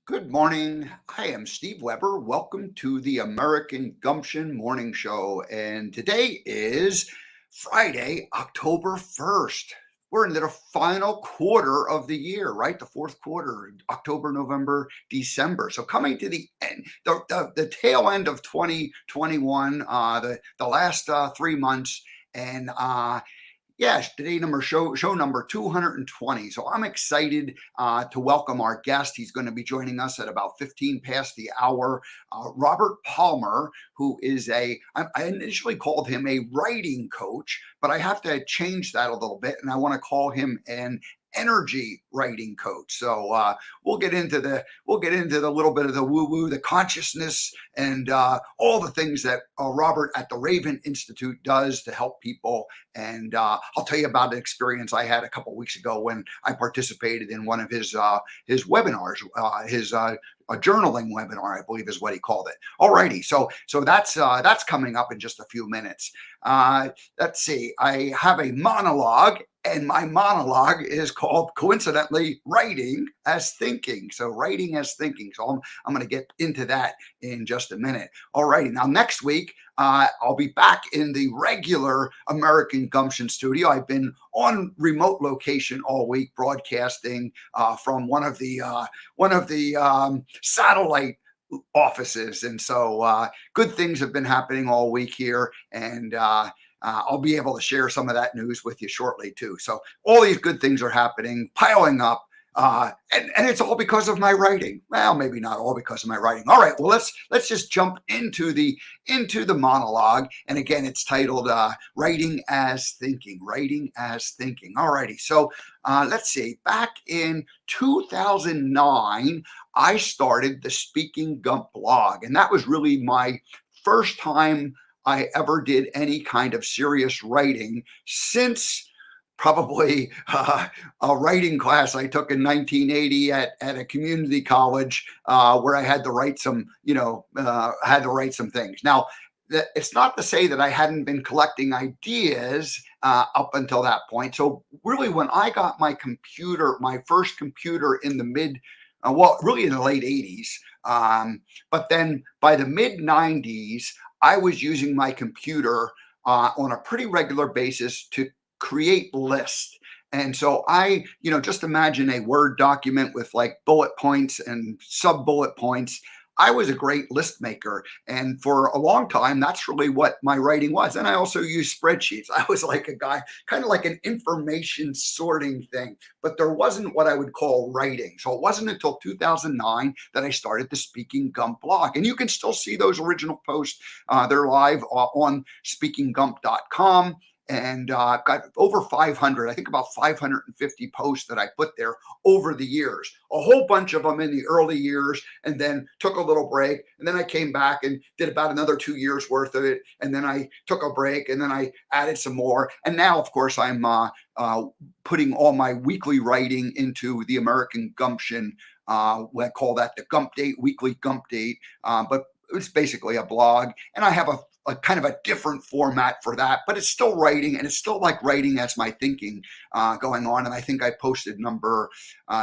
Good morning. I am Steve Weber. Welcome to the American Gumption Morning Show. And today is Friday, October 1st. We're into the final quarter of the year, right? The fourth quarter, October, November, December. So coming to the end, the tail end of 2021, the last 3 months. And Yes, today show number 220. So I'm excited to welcome our guest. He's going to be joining us at about 15 past the hour. Robert Palmer, who is I initially called him a writing coach, but I have to change that a little bit, and I want to call him an energy writing coach. So we'll get into the little bit of the woo woo, the consciousness, and all the things that Robert at the Raven Institute does to help people. And I'll tell you about an experience I had a couple of weeks ago when I participated in one of his webinars, his a journaling webinar, I believe is what he called it. Alrighty, so that's coming up in just a few minutes. Let's see, I have a monologue, and my monologue is called, coincidentally, Writing as Thinking. So writing as thinking. So I'm going to get into that in just a minute. Alrighty, now next week, I'll be back in the regular American Gumption studio. I've been on remote location all week, broadcasting from one of the satellite offices, and so good things have been happening all week here, and I'll be able to share some of that news with you shortly too. So all these good things are happening, piling up. And it's all because of my writing. Well, maybe not all because of my writing. All right. Well, let's just jump into the monologue. And again, it's titled "Writing as Thinking." Writing as Thinking. All righty. So let's see. Back in 2009, I started the Speaking Gump blog, and that was really my first time I ever did any kind of serious writing since probably a writing class I took in 1980 at a community college where I had to write some things. Now, it's not to say that I hadn't been collecting ideas up until that point. So really, when I got my first computer in the really in the late 80s, but then by the mid 90s, I was using my computer on a pretty regular basis to create lists. And so just imagine a Word document with like bullet points and sub bullet points. I was a great list maker. And for a long time, that's really what my writing was. And I also used spreadsheets. I was like a guy, kind of like an information sorting thing, but there wasn't what I would call writing. So it wasn't until 2009 that I started the Speaking Gump blog. And you can still see those original posts. They're live on speakinggump.com. And I've got over 500, I think about 550 posts that I put there over the years, a whole bunch of them in the early years, and then took a little break. And then I came back and did about another 2 years worth of it. And then I took a break, and then I added some more. And now, of course, I'm putting all my weekly writing into the American Gumption. I call that the Gump Date, weekly Gump Date. But it's basically a blog, and I have a kind of a different format for that, but it's still writing, and it's still like writing as my thinking going on. And I think I posted number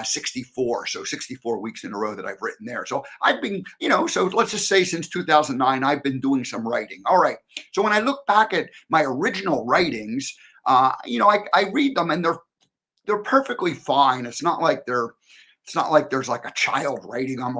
64, so 64 weeks in a row that I've written there. So I've been, so let's just say since 2009, I've been doing some writing. All right. So when I look back at my original writings, I read them, and they're perfectly fine. It's not like there's like a child writing them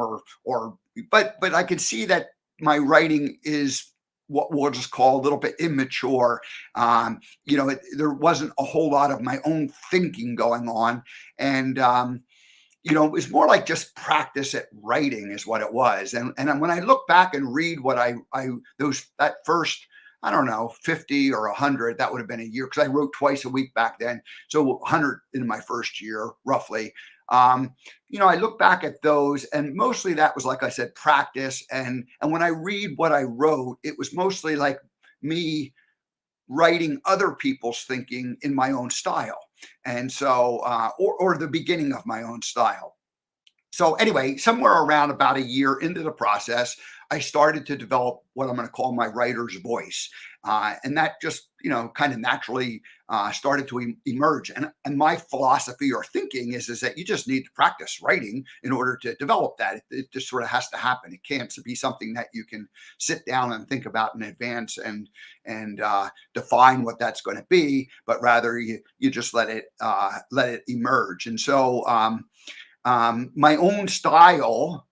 but I can see that my writing is what we'll just call a little bit immature. There wasn't a whole lot of my own thinking going on. And, it was more like just practice at writing is what it was. And when I look back and read what that first, I don't know, 50 or 100, that would have been a year, because I wrote twice a week back then. So 100 in my first year, roughly. I look back at those, and mostly that was, like I said, practice. And when I read what I wrote, it was mostly like me writing other people's thinking in my own style. And so, or the beginning of my own style. So anyway, somewhere around about a year into the process, I started to develop what I'm going to call my writer's voice, and that just kind of naturally started to emerge. And my philosophy or thinking is that you just need to practice writing in order to develop that. It just sort of has to happen. It can't be something that you can sit down and think about in advance and define what that's going to be, but rather you just let it emerge. And so. My own style,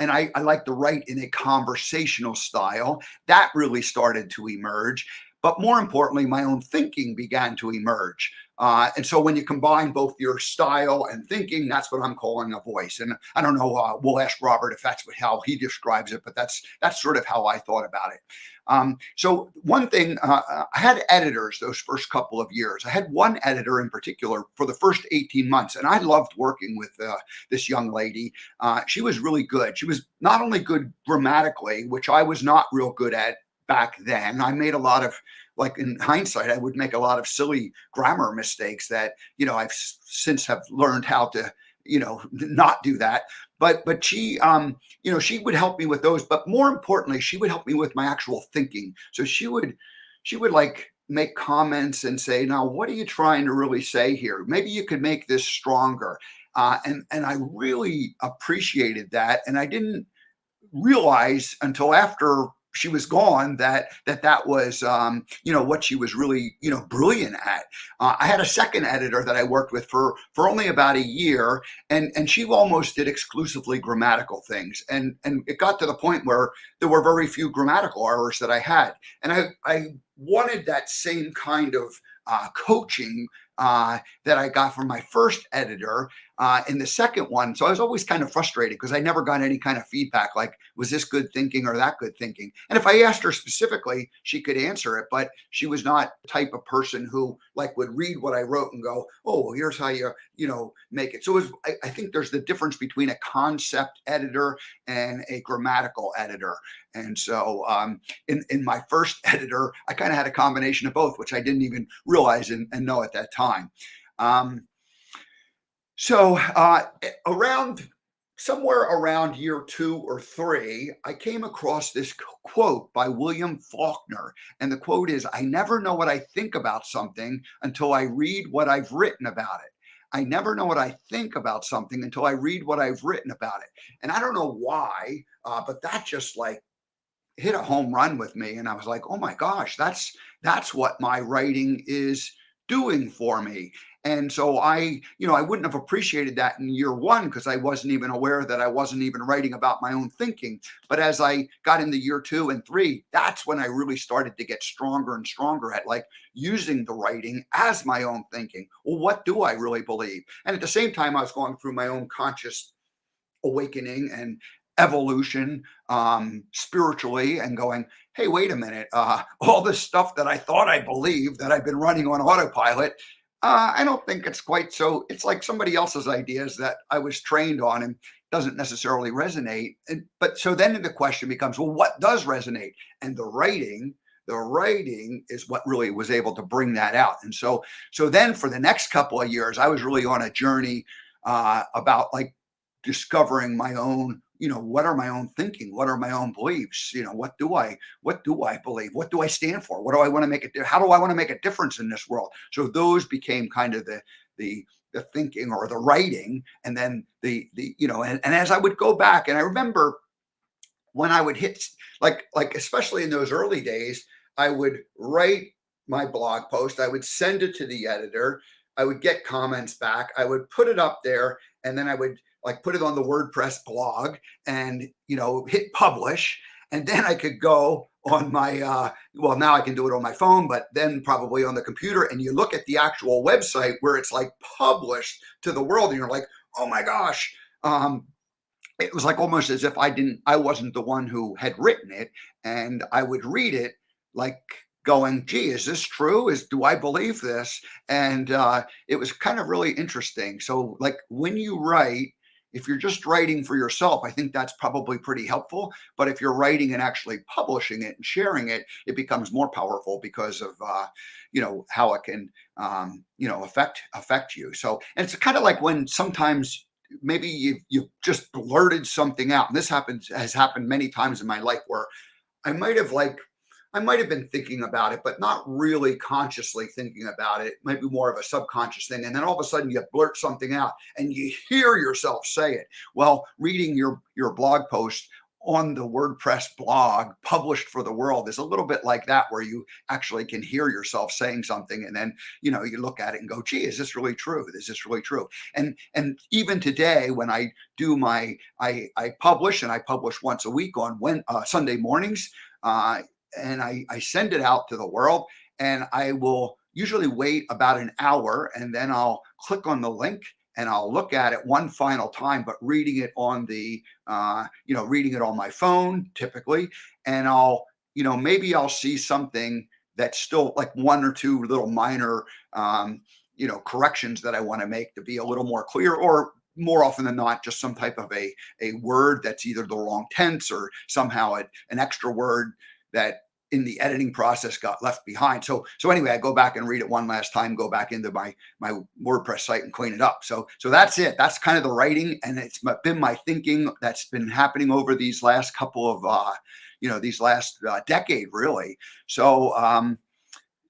and I like to write in a conversational style. That really started to emerge. But more importantly, my own thinking began to emerge. And so when you combine both your style and thinking, that's what I'm calling a voice. And I don't know, we'll ask Robert if that's how he describes it, but that's sort of how I thought about it. So one thing, I had editors those first couple of years. I had one editor in particular for the first 18 months, and I loved working with this young lady. She was really good. She was not only good grammatically, which I was not real good at back then. I made a lot of, like in hindsight, I would make a lot of silly grammar mistakes that, I've since have learned how to, not do that. But she, she would help me with those. But more importantly, she would help me with my actual thinking. So she would like make comments and say, now, what are you trying to really say here? Maybe you could make this stronger. And I really appreciated that. And I didn't realize until after she was gone that was what she was really brilliant at. I had a second editor that I worked with for only about a year, and she almost did exclusively grammatical things, and it got to the point where there were very few grammatical errors that I had, and I wanted that same kind of coaching that I got from my first editor in the second one. So I was always kind of frustrated because I never got any kind of feedback like, was this good thinking or that good thinking? And if I asked her specifically, she could answer it, but she was not the type of person who like would read what I wrote and go, oh, well, here's how you make it. So I think there's the difference between a concept editor and a grammatical editor. And so in my first editor, I kind of had a combination of both, which I didn't even realize and know at that time. So somewhere around year 2 or 3, I came across this quote by William Faulkner. And the quote is, I never know what I think about something until I read what I've written about it. I never know what I think about something until I read what I've written about it. And I don't know why, but that just like hit a home run with me. And I was like, oh my gosh, that's what my writing is doing for me. And so I wouldn't have appreciated that in year 1 because I wasn't even aware that I wasn't even writing about my own thinking. But as I got into year 2 and 3, that's when I really started to get stronger and stronger at like using the writing as my own thinking. Well, what do I really believe? And at the same time, I was going through my own conscious awakening and evolution spiritually and going, hey, wait a minute, all this stuff that I thought I believed that I've been running on autopilot, I don't think it's quite so. It's like somebody else's ideas that I was trained on and doesn't necessarily resonate. But so then the question becomes, well, what does resonate? And the writing is what really was able to bring that out. And so then for the next couple of years, I was really on a journey about like discovering my own, what are my own thinking, what are my own beliefs, what do I believe, what do I stand for, what do I want to make it, how do I want to make a difference in this world? So those became kind of the thinking or the writing. And then and as I would go back, and I remember when I would hit like especially in those early days, I would write my blog post, I would send it to the editor, I would get comments back, I would put it up there, and then I would like put it on the WordPress blog and hit publish. And then I could go on my well, now I can do it on my phone, but then probably on the computer, and you look at the actual website where it's like published to the world, and you're like, oh my gosh. It was like almost as if I wasn't the one who had written it, and I would read it like going, gee, is this true? Do I believe this? And it was kind of really interesting. So like when you write, if you're just writing for yourself, I think that's probably pretty helpful. But if you're writing and actually publishing it and sharing it, it becomes more powerful because of how it can affect you. So, and it's kind of like when sometimes maybe you just blurted something out. And this has happened many times in my life where I might have like I might have been thinking about it, but not really consciously thinking about it. Maybe more of a subconscious thing. And then all of a sudden you blurt something out and you hear yourself say it. Well, reading your blog post on the WordPress blog published for the world is a little bit like that, where you actually can hear yourself saying something, and then you look at it and go, gee, is this really true? Is this really true? And even today, when I do I publish, and I publish once a week on Sunday mornings, and I send it out to the world, and I will usually wait about an hour, and then I'll click on the link and I'll look at it one final time, but reading it on reading it on my phone typically. And maybe I'll see something that's still like one or two little minor, corrections that I want to make to be a little more clear, or more often than not, just some type of a word that's either the wrong tense or somehow an extra word that in the editing process got left behind. So anyway, I go back and read it one last time, go back into my WordPress site and clean it up. So that's it. That's kind of the writing, and it's been my thinking that's been happening over these last couple of decade really. So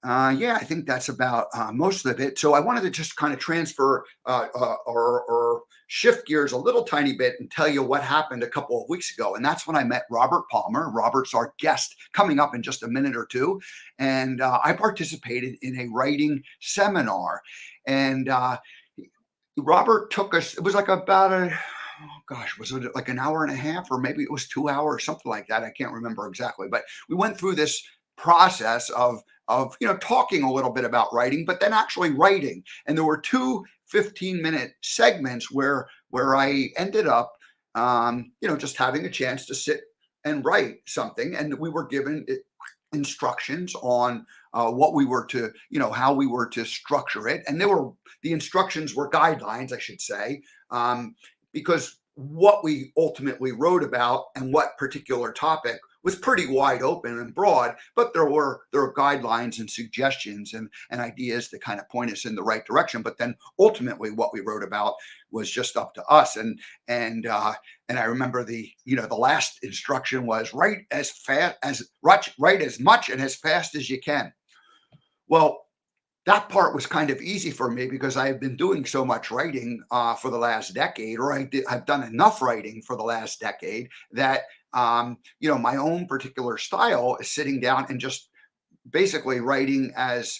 I think that's about most of it. So I wanted to just kind of transfer or shift gears a little tiny bit and tell you what happened a couple of weeks ago. And that's when I met Robert Palmer. Robert's our guest coming up in just a minute or two. And I participated in a writing seminar. And Robert took us, it was like about was it like an hour and a half, or maybe it was 2 hours, something like that. I can't remember exactly. But we went through this process of talking a little bit about writing, but then actually writing. And there were two 15-minute segments where I ended up just having a chance to sit and write something, and we were given instructions on what we were to, how we were to structure it. And the instructions were guidelines, I should say, because what we ultimately wrote about and what particular topic was pretty wide open and broad, but there were guidelines and suggestions and ideas to kind of point us in the right direction. But then ultimately what we wrote about was just up to us. And I remember the last instruction was write as much and as fast as you can. Well, that part was kind of easy for me because I have been doing so much writing for the last decade, or I've done enough writing for the last decade that my own particular style is sitting down and just basically writing as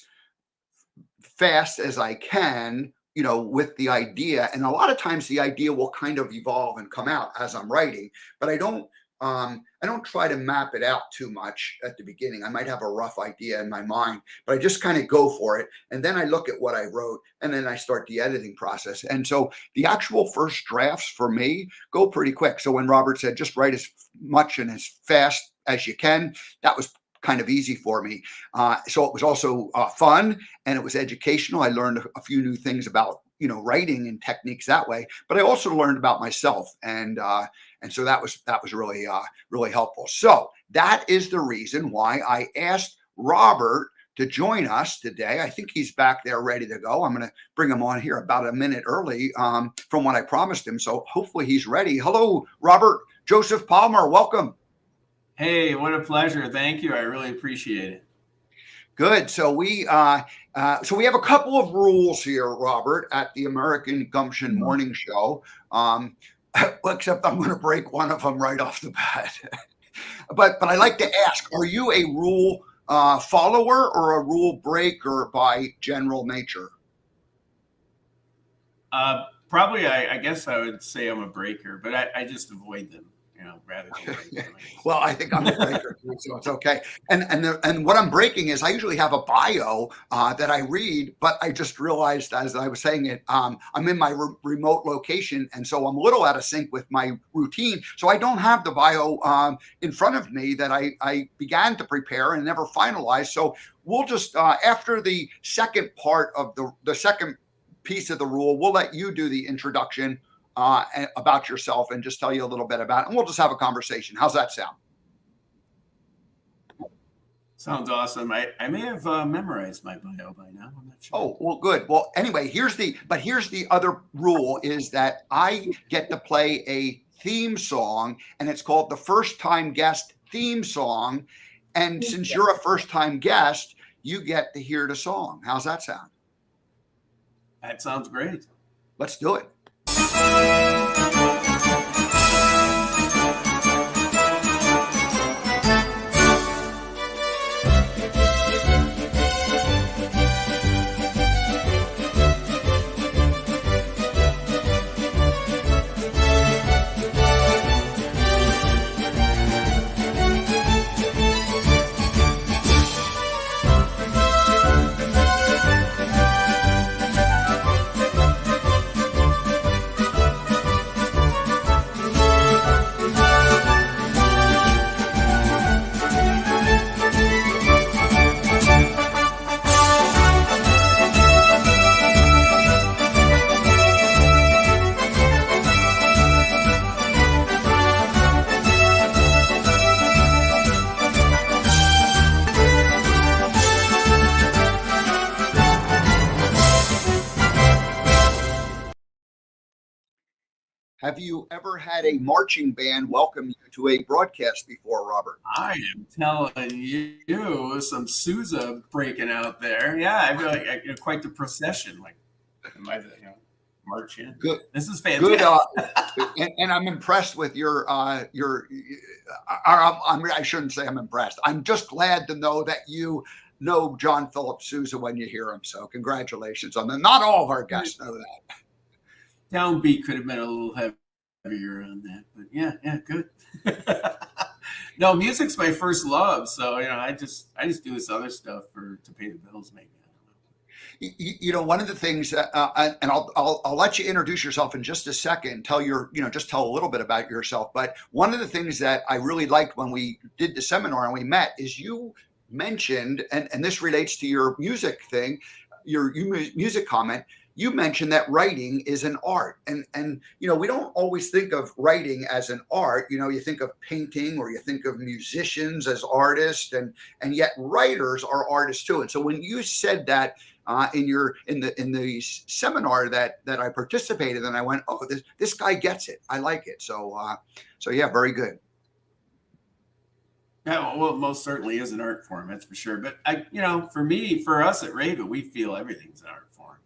fast as I can, with the idea. And a lot of times the idea will kind of evolve and come out as I'm writing, but I don't try to map it out too much at the beginning. I might have a rough idea in my mind, but I just kind of go for it. And then I look at what I wrote, and then I start the editing process. And so the actual first drafts for me go pretty quick. So when Robert said, just write as much and as fast as you can, that was kind of easy for me. So it was also fun, and it was educational. I learned a few new things about writing and techniques that way, but I also learned about myself, and so that was really really helpful. So that is the reason why I asked Robert to join us today. I think he's back there ready to go. I'm going to bring him on here about a minute early from what I promised him. So hopefully he's ready. Hello, Robert Joseph Palmer. Welcome. Hey, what a pleasure. Thank you. I really appreciate it. Good. So we have a couple of rules here, Robert, at the American Gumption Morning Show. Except I'm going to break one of them right off the bat. but I like to ask: are you a rule follower or a rule breaker by general nature? Probably, I guess I would say I'm a breaker, but I just avoid them. Rather than break them. Well, I think I'm a breaker too, so it's okay. And what I'm breaking is I usually have a bio that I read, but I just realized as I was saying it, I'm in my remote location, and so I'm a little out of sync with my routine. So I don't have the bio in front of me that I began to prepare and never finalized. So we'll just after the second part of the second piece of the rule, we'll let you do the introduction about yourself and just tell you a little bit about it, and we'll just have a conversation. How's that sound? Sounds awesome. I may have memorized my bio by now. I'm not sure. Oh, well, good. Well, anyway, here's the other rule is that I get to play a theme song, and it's called the First Time Guest theme song. And since you're a first time guest, you get to hear the song. How's that sound? That sounds great. Let's do it. Have you ever had a marching band welcome you to a broadcast before, Robert? I am telling you, some Sousa breaking out there. Yeah, I feel like quite the procession. Like, am I the march in? Good. This is fantastic. Good. And I'm impressed with I shouldn't say I'm impressed. I'm just glad to know that you know John Philip Sousa when you hear him. So congratulations on that. Not all of our guests know that. Downbeat could have been a little heavier on that, but yeah, good. No, music's my first love, so I just do this other stuff to pay the bills, maybe. I don't know. One of the things, and I'll let you introduce yourself in just a second. Tell a little bit about yourself. But one of the things that I really liked when we did the seminar and we met is you mentioned, and this relates to your music thing, your music comment. You mentioned that writing is an art, and we don't always think of writing as an art. You think of painting or you think of musicians as artists, and yet writers are artists too. And so when you said that in the seminar that I participated in, I went, oh, this guy gets it. I like it. So yeah, very good. Yeah, well, it most certainly is an art form, that's for sure. But for us at Raven, we feel everything's an art form.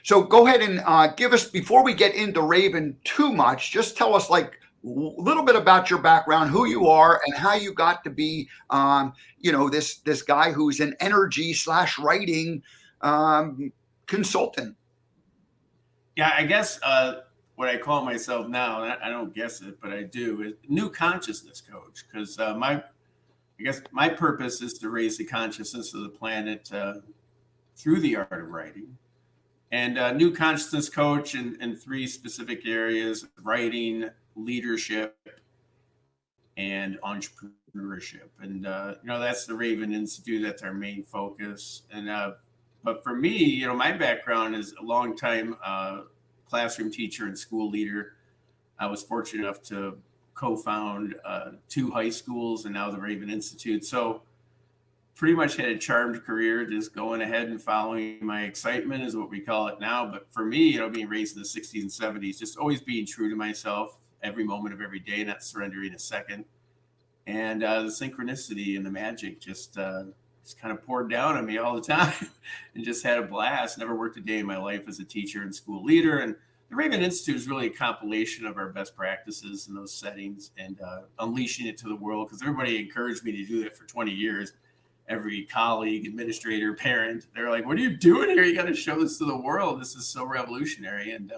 So go ahead and give us, before we get into Raven too much, just tell us like a little bit about your background, who you are, and how you got to be, this guy who's an energy / writing consultant. Yeah, I guess what I call myself now, and I don't guess it, but I do, is new consciousness coach, because my purpose is to raise the consciousness of the planet through the art of writing. And new consciousness coach in 3 specific areas: writing, leadership, and entrepreneurship. And that's the Raven Institute. That's our main focus. And but for me, my background is a long time classroom teacher and school leader. I was fortunate enough to co-found 2 high schools and now the Raven Institute. So pretty much had a charmed career, just going ahead and following my excitement is what we call it now. But for me, being raised in the 60s and 70s, just always being true to myself every moment of every day, not surrendering a second. And the synchronicity and the magic just kind of poured down on me all the time and just had a blast. Never worked a day in my life as a teacher and school leader. And the Raven Institute is really a compilation of our best practices in those settings and unleashing it to the world, because everybody encouraged me to do that for 20 years. Every colleague, administrator, parent, they're like, what are you doing here? You got to show this to the world. This is so revolutionary. And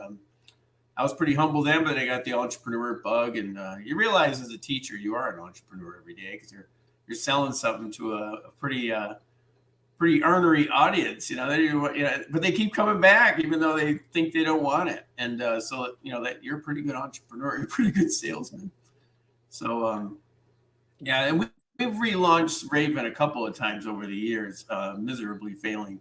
I was pretty humble then, but I got the entrepreneur bug. And you realize as a teacher, you are an entrepreneur every day, because you're selling something to a pretty ornery audience, but they keep coming back even though they think they don't want it. And so that you're a pretty good entrepreneur, you're a pretty good salesman. So and we've relaunched Raven a couple of times over the years, miserably failing.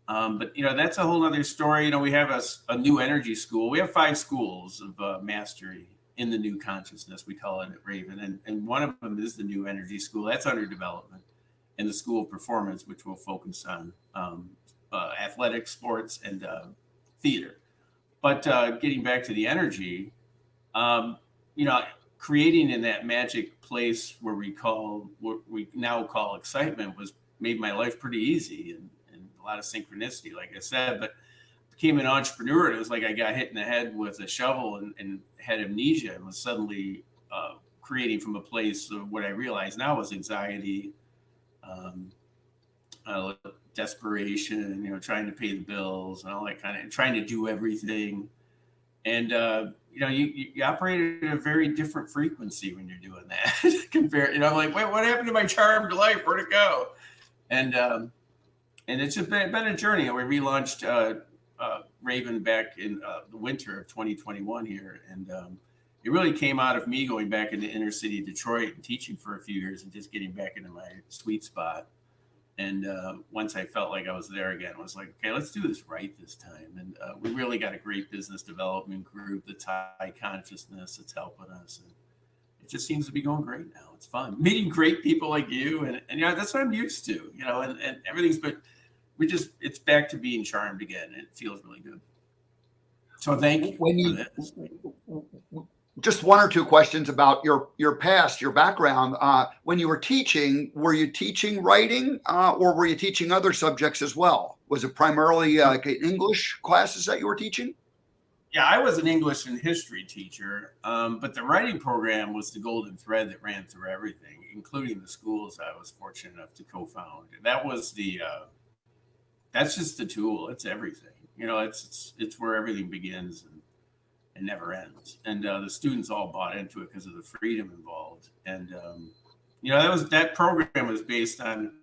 But that's a whole other story. We have a new energy school. We have 5 schools of mastery in the new consciousness, we call it at Raven. And one of them is the new energy school. That's under development. And the school of performance, which will focus on athletics, sports, and theater. But getting back to the energy, creating in that magic place where what we now call excitement was made my life pretty easy and a lot of synchronicity, like I said. But became an entrepreneur, it was like I got hit in the head with a shovel and had amnesia and was suddenly creating from a place of what I realize now was anxiety, desperation, trying to pay the bills and all that kind of, and trying to do everything. And, you operate at a very different frequency when you're doing that compared, I'm like, wait, what happened to my charmed life? Where'd it go? And it's just been a journey. We relaunched Raven back in the winter of 2021 here. And it really came out of me going back into inner city Detroit and teaching for a few years and just getting back into my sweet spot. And once I felt like I was there again, I was like, okay, let's do this right this time. And we really got a great business development group that's high consciousness that's helping us. And it just seems to be going great now. It's fun meeting great people like you. And that's what I'm used to, and everything's, but it's back to being charmed again. And it feels really good. So thank you for that. Just one or two questions about your past, your background. When you were teaching, were you teaching writing or were you teaching other subjects as well? Was it primarily English classes that you were teaching? Yeah, I was an English and history teacher, but the writing program was the golden thread that ran through everything, including the schools I was fortunate enough to co-found. And that was that's just the tool. It's everything. It's where everything begins and never ends. And the students all bought into it because of the freedom involved. And that program was based on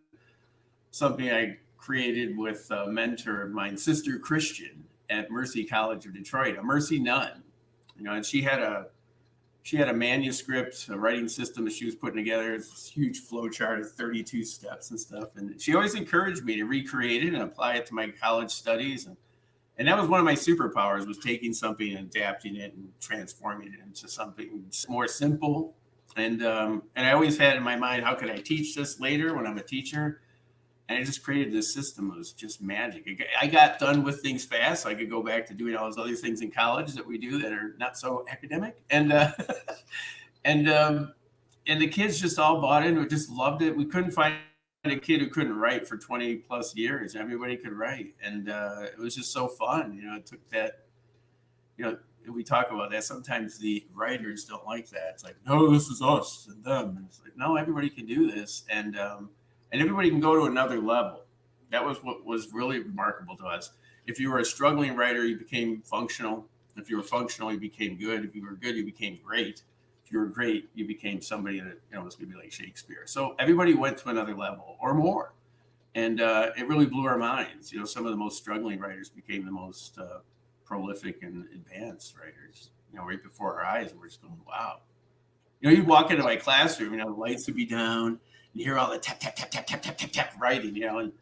something I created with a mentor of mine, Sister Christian, at Mercy College of Detroit, a Mercy nun. And she had a manuscript, a writing system that she was putting together. It's this huge flow chart of 32 steps and stuff. And she always encouraged me to recreate it and apply it to my college studies. And that was one of my superpowers, was taking something and adapting it and transforming it into something more simple. And I always had in my mind, how could I teach this later when I'm a teacher? And I just created this system. It was just magic. I got done with things fast, so I could go back to doing all those other things in college that we do that are not so academic. And and the kids just all bought into it, just loved it. We couldn't find a kid who couldn't write for 20 plus years. Everybody could write. And it was just so fun. It took that, we talk about that. Sometimes the writers don't like that. It's like, no, this is us and them. And it's like, no, everybody can do this. And everybody can go to another level. That was what was really remarkable to us. If you were a struggling writer, you became functional. If you were functional, you became good. If you were good, you became great. If you were great, you became somebody that was going to be like Shakespeare. So everybody went to another level or more. And it really blew our minds. Some of the most struggling writers became the most prolific and advanced writers, right before our eyes. And we're just going, wow. You'd walk into my classroom, the lights would be down. You hear all the tap, tap, tap, tap, tap, tap, tap, tap writing, and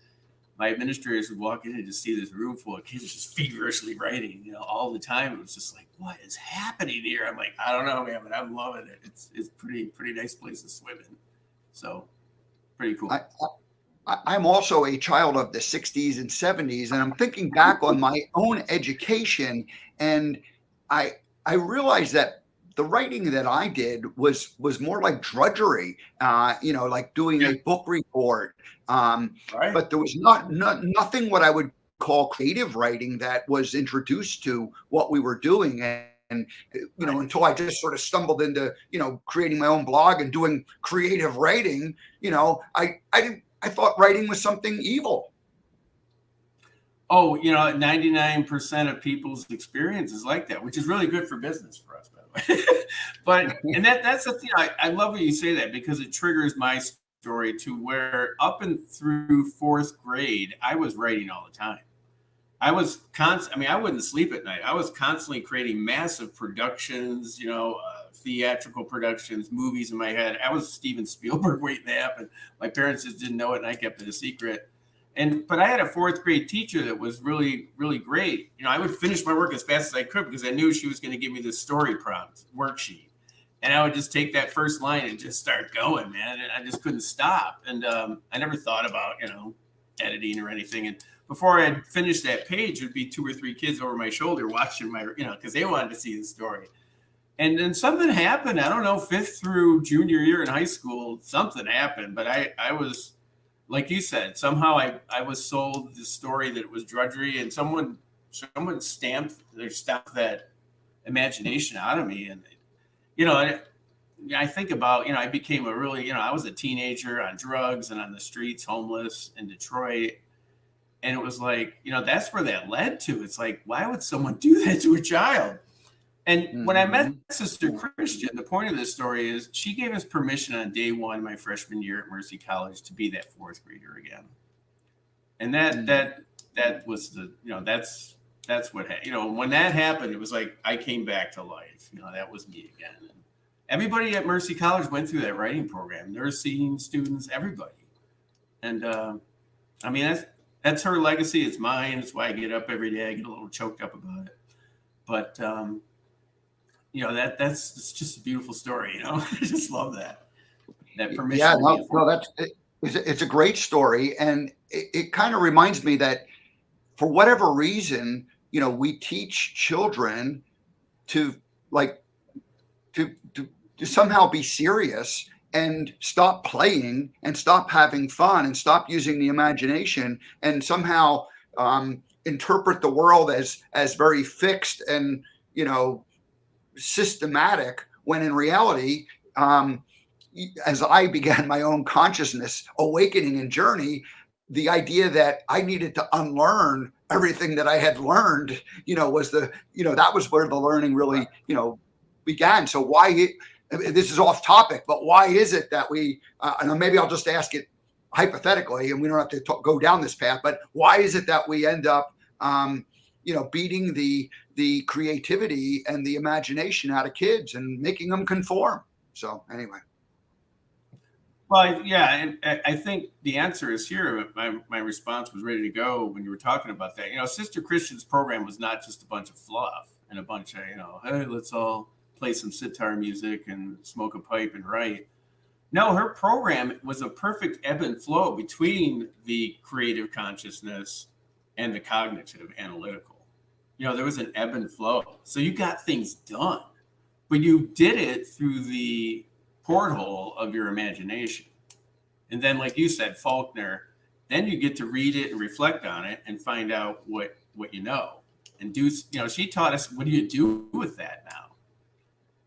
my administrators would walk in and just see this room full of kids just feverishly writing, all the time. It was just like, what is happening here? I'm like, I don't know, man, but I'm loving it. It's pretty nice place to swim in. So pretty cool. I'm also a child of the 60s and 70s, and I'm thinking back on my own education, and I realized that the writing that I did was more like drudgery, like doing a book report. Right. But there was nothing what I would call creative writing that was introduced to what we were doing. And until I just sort of stumbled into, creating my own blog and doing creative writing, I thought writing was something evil. Oh, 99% of people's experience is like that, which is really good for business for us, by the way. But that's the thing. I love when you say that, because it triggers my story to where up and through fourth grade, I was writing all the time. I was I wouldn't sleep at night. I was constantly creating massive productions, theatrical productions, movies in my head. I was Steven Spielberg waiting to happen. My parents just didn't know it, and I kept it a secret. But I had a fourth grade teacher that was really, really great. I would finish my work as fast as I could because I knew she was going to give me this story prompt worksheet. And I would just take that first line and just start going, man. And I just couldn't stop. And I never thought about, editing or anything. And before I had finished that page, there'd be 2 or 3 kids over my shoulder watching my, because they wanted to see the story. And then something happened. I don't know, 5th through junior year in high school, something happened. But I was, like you said, somehow I was sold the story that it was drudgery, and someone stamped that imagination out of me. And I think about, I became a really, I was a teenager on drugs and on the streets, homeless in Detroit. And it was like, that's where that led to. It's like, why would someone do that to a child? And when I met Sister Christian, the point of this story is she gave us permission on day 1, my freshman year at Mercy College, to be that 4th grader again. And that was the, that's what, when that happened, it was like, I came back to life. That was me again. And everybody at Mercy College went through that writing program, nursing students, everybody. And that's her legacy. It's mine. It's why I get up every day. I get a little choked up about it. But, that's just a beautiful story. I just love that permission. Yeah, no, it's a great story. And it kind of reminds me that for whatever reason, we teach children to somehow be serious and stop playing and stop having fun and stop using the imagination and somehow interpret the world as very fixed and, systematic, when in reality, as I began my own consciousness awakening and journey, the idea that I needed to unlearn everything that I had learned, was that was where the learning really, began. So this is off topic, but why is it that we, and maybe I'll just ask it hypothetically, and we don't have to go down this path, but why is it that we end up, beating the creativity and the imagination out of kids and making them conform? So anyway. Well, yeah, and I think the answer is here. My response was ready to go when you were talking about that. Sister Christian's program was not just a bunch of fluff and a bunch of, hey, let's all play some sitar music and smoke a pipe and write. No, her program was a perfect ebb and flow between the creative consciousness and the cognitive analytical. There was an ebb and flow. So you got things done, but you did it through the porthole of your imagination. And then, like you said, Faulkner, then you get to read it and reflect on it and find out what you know. And she taught us, what do you do with that now?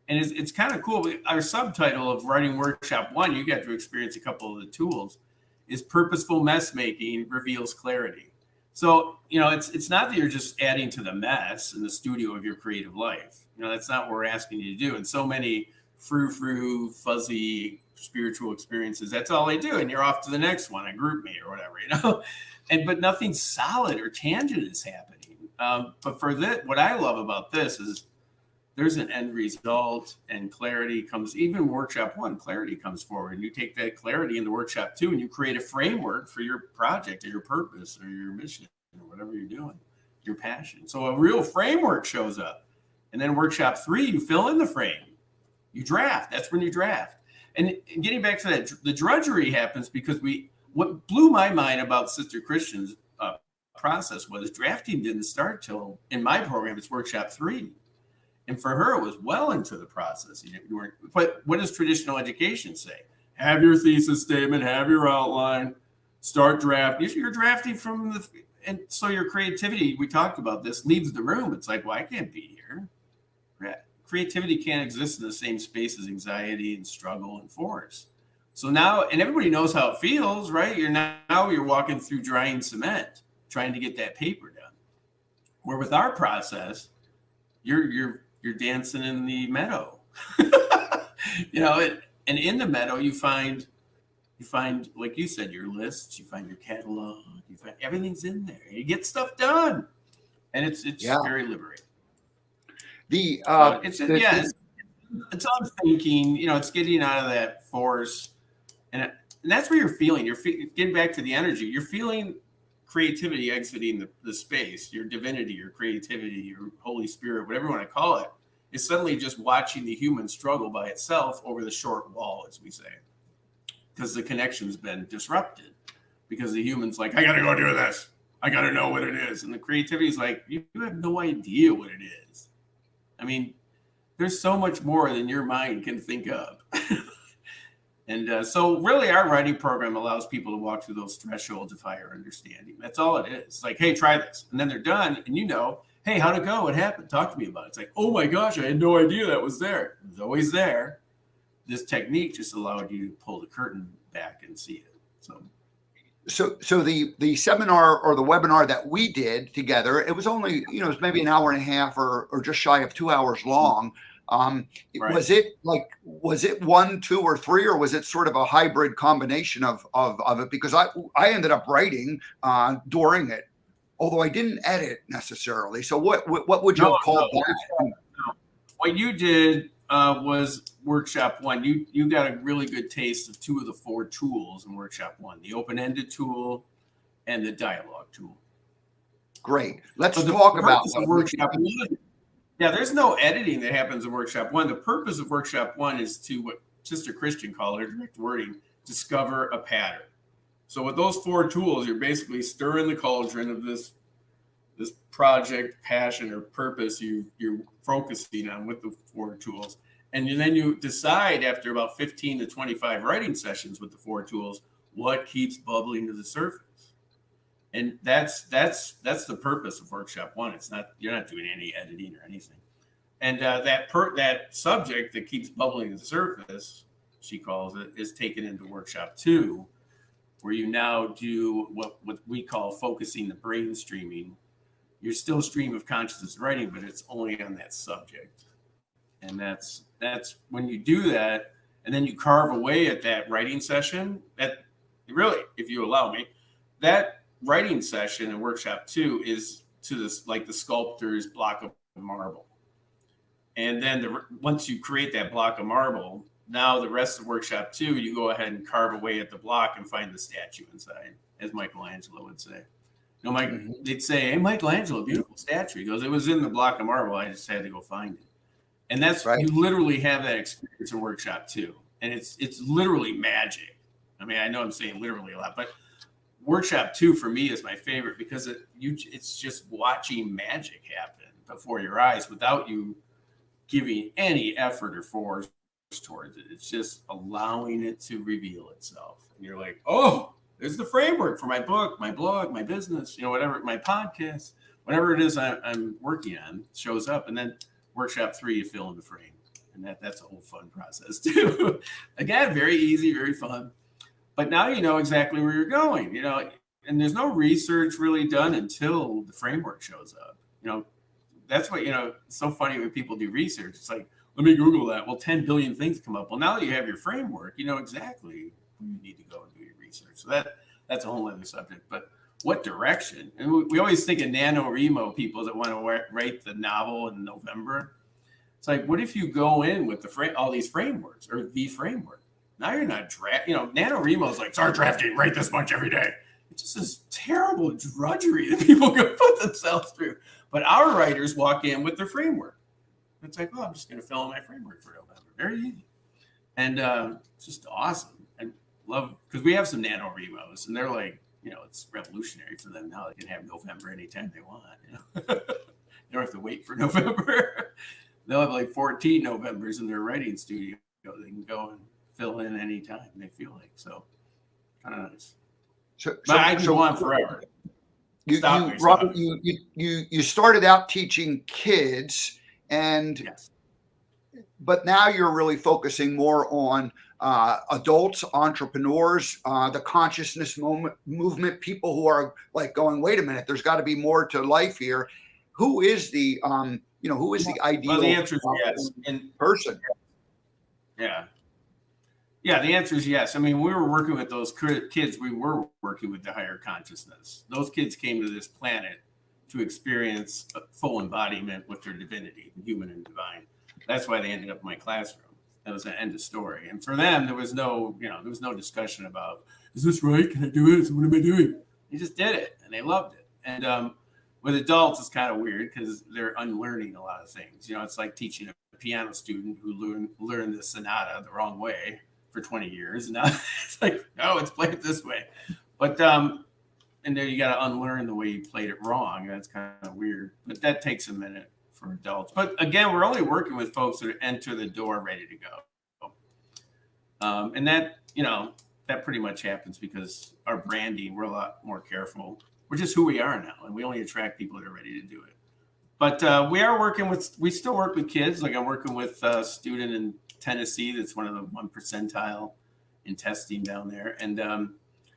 And it's kind of cool. Our subtitle of Writing Workshop 1, you got to experience a couple of the tools, is Purposeful Mess Making Reveals Clarity. So, it's not that you're just adding to the mess in the studio of your creative life. That's not what we're asking you to do. And so many frou-frou, fuzzy spiritual experiences, that's all they do. And you're off to the next one, a group meet or whatever, but nothing solid or tangent is happening. But for this, what I love about this is there's an end result, and clarity comes, even workshop 1, clarity comes forward. And you take that clarity into workshop 2 and you create a framework for your project or your purpose or your mission or whatever you're doing, your passion. So a real framework shows up. And then workshop 3, you fill in the frame. You draft. That's when you draft. And getting back to that, the drudgery happens because what blew my mind about Sister Christian's process was drafting didn't start till, in my program, it's workshop 3. And for her, it was well into the process. But what does traditional education say? Have your thesis statement, have your outline, start drafting. You're drafting and so your creativity, we talked about this, leaves the room. It's like, well, I can't be here. Creativity can't exist in the same space as anxiety and struggle and force. So now, and everybody knows how it feels, right? You're walking through drying cement, trying to get that paper done. Where with our process, you're dancing in the meadow, and in the meadow, you find, like you said, your lists, you find your catalog, you find everything's in there. You get stuff done, and it's very liberating. It's on thinking, it's getting out of that force, and that's where you're feeling. You're getting back to the energy. You're feeling creativity exiting the space, your divinity, your creativity, your Holy Spirit, whatever you want to call it, is suddenly just watching the human struggle by itself over the short wall, as we say, because the connection's been disrupted. Because the human's like, I got to go do this. I got to know what it is. And the creativity is like, you have no idea what it is. I mean, there's so much more than your mind can think of. And so really our writing program allows people to walk through those thresholds of higher understanding. That's all it is. It's like, hey, try this. And then they're done. And hey, how'd it go? What happened? Talk to me about it. It's like, oh my gosh, I had no idea that was there. It was always there. This technique just allowed you to pull the curtain back and see it. So the seminar or the webinar that we did together, it was only, it was maybe an hour and a half or just shy of 2 hours long. Right. Was it 1, 2, or 3, or was it sort of a hybrid combination of it? Because I ended up writing during it, although I didn't edit necessarily. So what would you have called that? What you did was workshop 1. You got a really good taste of 2 of the 4 tools in workshop 1: the open-ended tool and the dialogue tool. Great. Let's talk about workshop 1. Yeah, there's no editing that happens in workshop 1. The purpose of workshop 1 is to, what Sister Christian called her direct wording, discover a pattern. So with those 4 tools, you're basically stirring the cauldron of this project, passion, or purpose you're focusing on with the 4 tools. And then you decide after about 15 to 25 writing sessions with the 4 tools, what keeps bubbling to the surface. And that's the purpose of workshop 1. It's not, you're not doing any editing or anything. And that subject that keeps bubbling to the surface, she calls it, is taken into workshop 2, where you now do what we call focusing the brain streaming. You're still stream of consciousness writing, but it's only on that subject. And that's when you do that, and then you carve away at that writing session. That really, if you allow me, that writing session in workshop 2 is to this, like the sculptor's block of marble. And then once you create that block of marble, now the rest of workshop 2, you go ahead and carve away at the block and find the statue inside, as Michelangelo would say. They'd say, hey, Michelangelo, beautiful statue. He goes, it was in the block of marble. I just had to go find it. And that's right. You literally have that experience in workshop 2. And it's literally magic. I mean, I know I'm saying literally a lot, but workshop 2 for me is my favorite because it's just watching magic happen before your eyes without you giving any effort or force towards it. It's just allowing it to reveal itself. And you're like, oh, there's the framework for my book, my blog, my business, whatever, my podcast, whatever it is I'm working on shows up. And then workshop 3, you fill in the frame. And that's a whole fun process too. Again, very easy, very fun. But now you know exactly where you're going, and there's no research really done until the framework shows up. That's what, it's so funny when people do research. It's like, let me Google that. Well, 10 billion things come up. Well, now that you have your framework, you know exactly where you need to go and do your research. So that's a whole other subject. But what direction? And we always think of NaNoWriMo people that want to write the novel in November. It's like, what if you go in with all these frameworks or the framework? Now you're not NaNoWriMo is like, start drafting, write this much every day. It's just this terrible drudgery that people can put themselves through. But our writers walk in with their framework. It's like, oh, I'm just going to fill in my framework for November. Very easy. And it's just awesome. I love, because we have some NaNoWriMos, and they're like, it's revolutionary for them now. They can have November anytime they want. They don't have to wait for November. They'll have like 14 Novembers in their writing studio. They can go and fill in anytime they feel like. So kind of nice. But I can go on forever. Robert, you started out teaching kids, and yes. But now you're really focusing more on adults, entrepreneurs, the consciousness movement, people who are like going, wait a minute, there's got to be more to life here. Who is the who is the ideal the answer is yes. person? Yeah. Yeah, the answer is yes. I mean, we were working with those kids. We were working with the higher consciousness. Those kids came to this planet to experience a full embodiment with their divinity, human and divine. That's why they ended up in my classroom. That was the end of story. And for them, there was no discussion about, is this right? Can I do it? What am I doing? He just did it, and they loved it. And with adults, it's kind of weird because they're unlearning a lot of things. It's like teaching a piano student who learned the sonata the wrong way for 20 years. And now it's like, no, it's played this way. But and then you got to unlearn the way you played it wrong. That's kind of weird, but that takes a minute for adults. But again, we're only working with folks that enter the door ready to go. And that, that pretty much happens because our branding, we're a lot more careful. We're just who we are now, and we only attract people that are ready to do it. But we still work with kids. Like I'm working with a student in Tennessee that's one of the 1 percentile in testing down there. And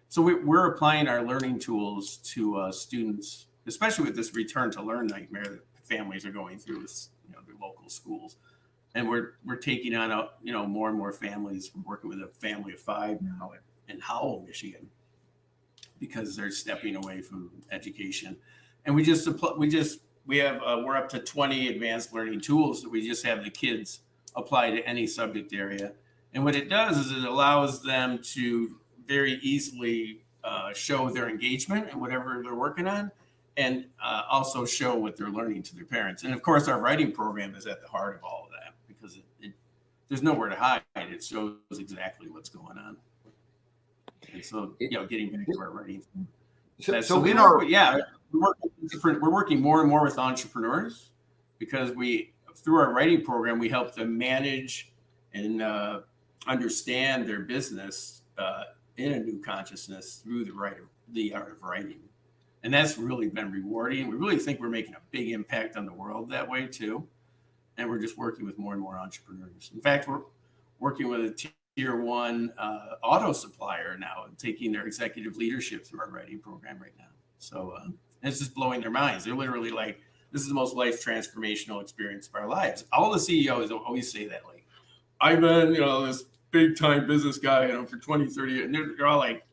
so we're applying our learning tools to students, especially with this return to learn nightmare that families are going through with their local schools. And we're taking on more and more families. We're working with a family of 5 now in Howell, Michigan, because they're stepping away from education. And we're up to 20 advanced learning tools that we just have the kids apply to any subject area. And what it does is it allows them to very easily show their engagement and whatever they're working on, and also show what they're learning to their parents. And of course, our writing program is at the heart of all of that because there's nowhere to hide. It shows exactly what's going on. And so, getting back to our writing. We're working more and more with entrepreneurs because through our writing program, we help them manage and understand their business in a new consciousness through the art of writing. And that's really been rewarding. We really think we're making a big impact on the world that way too. And we're just working with more and more entrepreneurs. In fact, we're working with a tier 1 auto supplier now and taking their executive leadership through our writing program right now. So it's just blowing their minds. They're literally like, this is the most life transformational experience of our lives. All the CEOs always say that, like, I've been, this big time business guy, for 20, 30 years. And they're all like,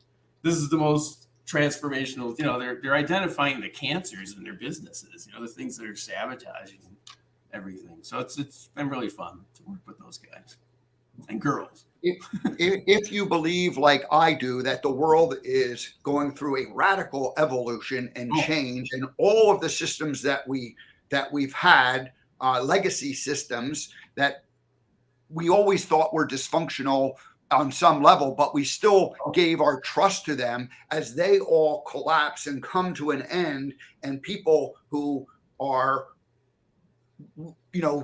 this is the most transformational, they're identifying the cancers in their businesses, the things that are sabotaging everything. So it's been really fun to work with those guys and girls. If you believe, like I do, that the world is going through a radical evolution and change, and all of the systems that we've had, legacy systems that we always thought were dysfunctional on some level, but we still gave our trust to them, as they all collapse and come to an end, and people who are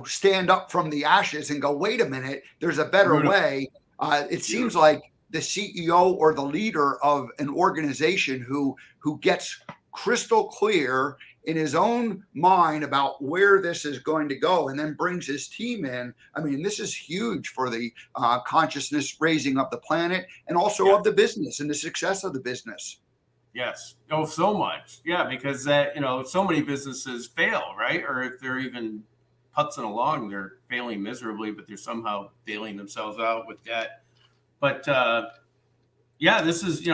stand up from the ashes and go, wait a minute, there's a better way. It seems like the CEO or the leader of an organization who gets crystal clear in his own mind about where this is going to go, and then brings his team in. I mean, this is huge for the consciousness raising of the planet, and also of the business and the success of the business. Yes. Oh, so much. Yeah, because so many businesses fail, right? Or if they're even putzing along, they're failing miserably, but they're somehow bailing themselves out with debt. But this is,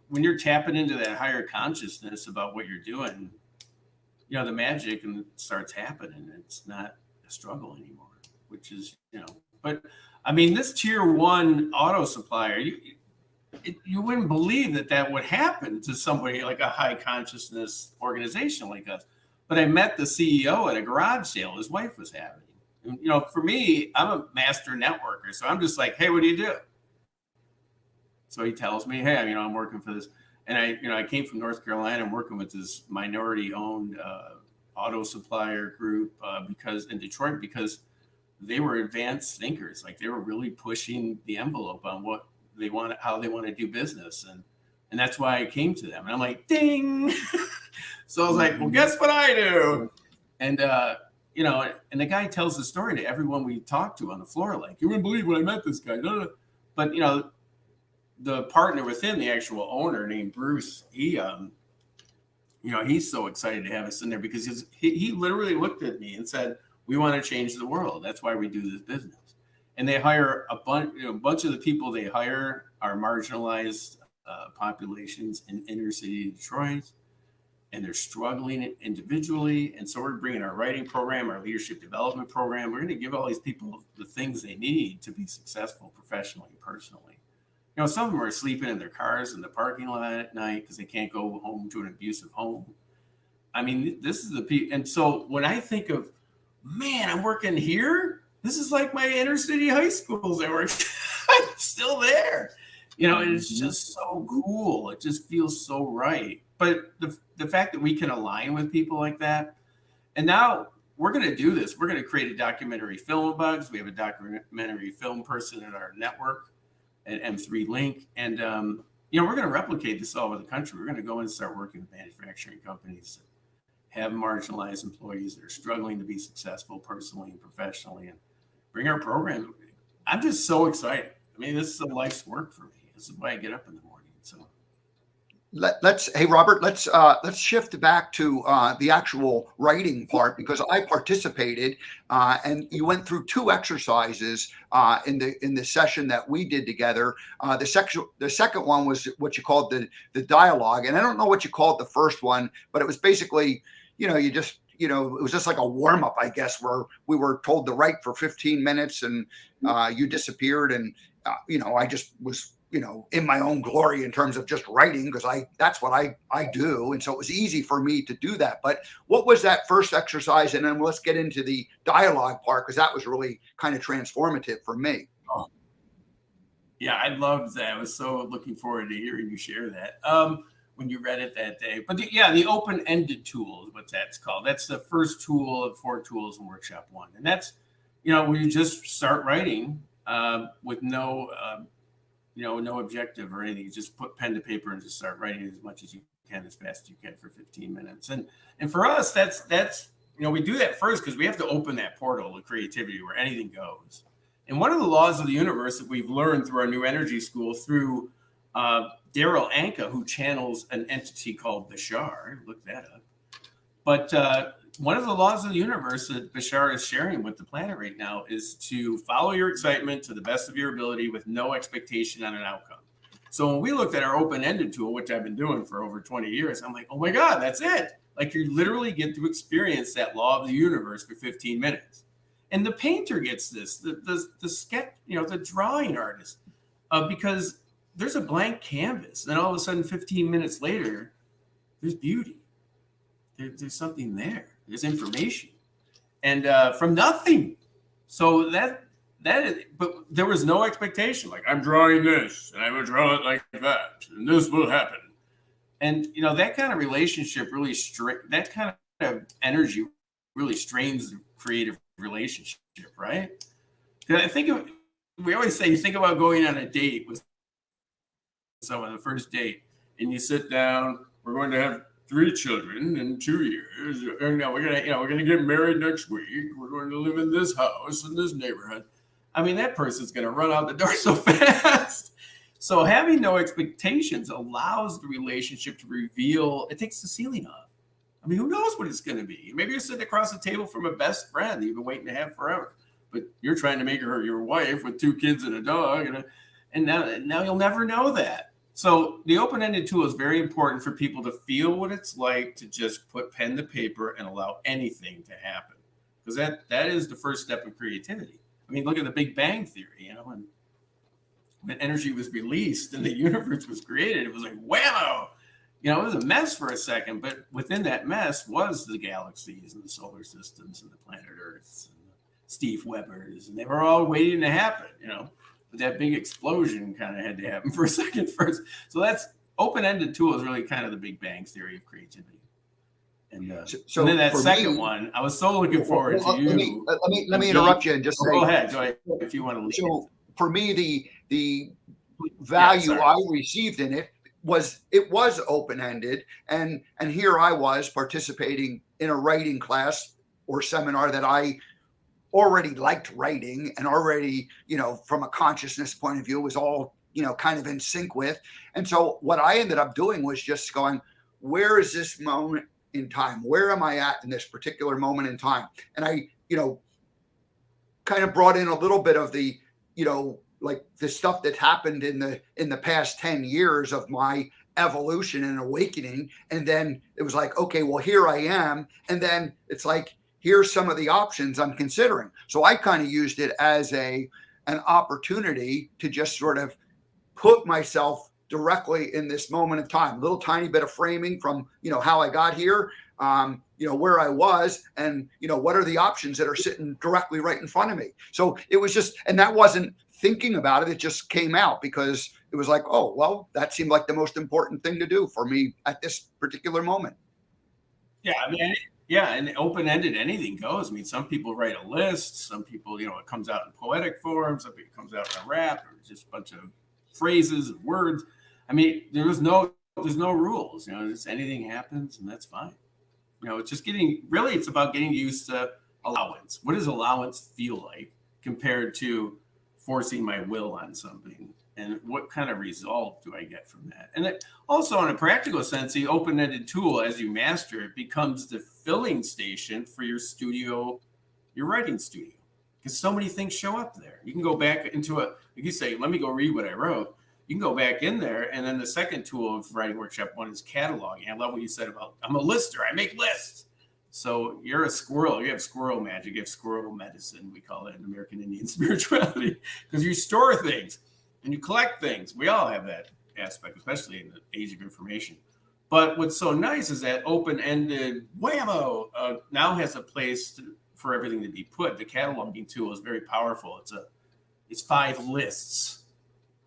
when you're tapping into that higher consciousness about what you're doing, the magic starts happening. It's not a struggle anymore, which is, but I mean, this tier 1 auto supplier, you wouldn't believe that would happen to somebody like a high consciousness organization like us. But I met the CEO at a garage sale his wife was having. And, for me, I'm a master networker. So I'm just like, hey, what do you do? So he tells me, hey, I'm working for this. And I came from North Carolina. I'm working with this minority-owned auto supplier group in Detroit, because they were advanced thinkers. Like, they were really pushing the envelope on what they want, how they want to do business, and that's why I came to them. And I'm like, ding. So I was like, well, guess what I do? And and the guy tells the story to everyone we talk to on the floor. Like, you wouldn't believe when I met this guy. No. But the partner within, the actual owner named Bruce, he's so excited to have us in there, because he literally looked at me and said, we want to change the world. That's why we do this business. And they hire a bunch of the people they hire are marginalized populations in inner city Detroit, and they're struggling individually. And so we're bringing our writing program, our leadership development program. We're going to give all these people the things they need to be successful professionally and personally. some of them are sleeping in their cars in the parking lot at night because they can't go home to an abusive home. I mean, this is the people. And so when I think of, man, I'm working here, this is like my inner city high schools I work. I'm still there. And it's just so cool. It just feels so right. But the fact that we can align with people like that, and now we're going to do this. We're going to create a documentary film about us. We have a documentary film person at our network at M3 Link. And, we're going to replicate this all over the country. We're going to go in and start working with manufacturing companies that have marginalized employees that are struggling to be successful personally and professionally, and bring our program. I'm just so excited. I mean, this is a life's work for me. This is why I get up in the morning. So hey Robert, let's shift back to the actual writing part, because I participated and you went through 2 exercises in the session that we did together. The second one was what you called the dialogue, and I don't know what you called the first one, but it was basically it was just like a warm up, I guess, where we were told to write for 15 minutes and you disappeared, and I just was in my own glory in terms of just writing, because that's what I do. And so it was easy for me to do that. But what was that first exercise? And then let's get into the dialogue part, because that was really kind of transformative for me. Oh. Yeah, I loved that. I was so looking forward to hearing you share that when you read it that day. But the open-ended tool is what that's called. That's the first tool of 4 tools in workshop 1. And that's, where you just start writing with no objective or anything. You just put pen to paper and just start writing as much as you can, as fast as you can for 15 minutes. And for us, that's we do that first because we have to open that portal to creativity where anything goes. And one of the laws of the universe that we've learned through our new energy school, through Daryl Anka, who channels an entity called Bashar, look that up. But one of the laws of the universe that Bashar is sharing with the planet right now is to follow your excitement to the best of your ability with no expectation on an outcome. So when we looked at our open-ended tool, which I've been doing for over 20 years, I'm like, oh my God, that's it. Like, you literally get to experience that law of the universe for 15 minutes. And the painter gets this, the sketch, the drawing artist, because there's a blank canvas. And all of a sudden, 15 minutes later, there's beauty. There's something there. There's information, and from nothing. So that is, but there was no expectation. Like, I'm drawing this, and I will draw it like that, and this will happen. And that kind of relationship really that kind of energy really strains the creative relationship, right? Because we always say, you think about going on a date with someone, the first date, and you sit down. We're going to have 3 children in 2 years. And now we're gonna get married next week. We're going to live in this house in this neighborhood. I mean, that person's gonna run out the door so fast. So having no expectations allows the relationship to reveal. It takes the ceiling off. I mean, who knows what it's gonna be? Maybe you're sitting across the table from a best friend that you've been waiting to have forever, but you're trying to make her your wife with 2 kids and a dog, and now you'll never know that. So the open-ended tool is very important for people to feel what it's like to just put pen to paper and allow anything to happen, because that is the first step of creativity. I mean, look at the Big Bang Theory. When energy was released and the universe was created, it was like, whammo! It was a mess for a second, but within that mess was the galaxies and the solar systems and the planet Earths and the Steve Webbers, and they were all waiting to happen, But that big explosion kind of had to happen for a second first. So that's open-ended tool is really kind of the Big Bang Theory of creativity. And, so and then that second one, I was so looking forward to you. Let me interrupt you and just say. Go ahead if you want to leave. So for me, the value I received in it was open-ended, and here I was participating in a writing class or seminar that I already liked writing, and already, from a consciousness point of view, was all, kind of in sync with. And so what I ended up doing was just going, where is this moment in time? Where am I at in this particular moment in time? And I, kind of brought in a little bit of the, like the stuff that happened in the past 10 years of my evolution and awakening. And then it was like, okay, well, here I am. And then it's like, here's some of the options I'm considering. So I kind of used it as an opportunity to just sort of put myself directly in this moment of time, a little tiny bit of framing from, how I got here, where I was, and, what are the options that are sitting directly right in front of me. So it was just, and that wasn't thinking about it. It just came out because it was like, oh, well, that seemed like the most important thing to do for me at this particular moment. Yeah, I mean, yeah, and open-ended, anything goes. I mean, some people write a list. Some people, it comes out in poetic form. Some people it comes out in a rap, or just a bunch of phrases and words. I mean, there's no rules. Just anything happens, and that's fine. It's just it's about getting used to allowance. What does allowance feel like compared to forcing my will on something? And what kind of result do I get from that? And also, in a practical sense, the open-ended tool, as you master it, becomes the filling station for your studio, your writing studio. Because so many things show up there. You can go back into you say, let me go read what I wrote. You can go back in there. And then the second tool of Writing Workshop 1 is cataloging. I love what you said about, I'm a lister. I make lists. So you're a squirrel. You have squirrel magic. You have squirrel medicine. We call it in American Indian spirituality, because you store things and you collect things. We all have that aspect, especially in the age of information. But what's so nice is that open-ended whammo now has a place for everything to be put. The cataloging tool is very powerful. It's 5 lists.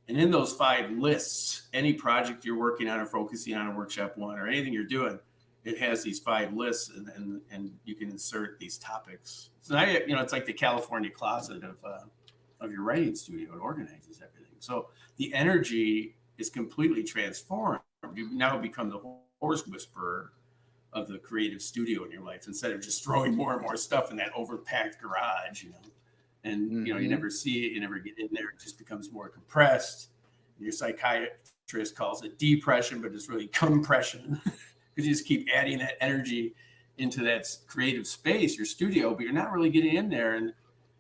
And in those 5 lists, any project you're working on or focusing on in Workshop 1 or anything you're doing, it has these 5 lists, and you can insert these topics. So now, it's like the California closet of your writing studio. It organizes everything. So the energy is completely transformed. You now become the horse whisperer of the creative studio in your life, instead of just throwing more and more stuff in that overpacked garage, and you never see it, you never get in there. It just becomes more compressed. Your psychiatrist calls it depression, but it's really compression, because you just keep adding that energy into that creative space, your studio, but you're not really getting in there and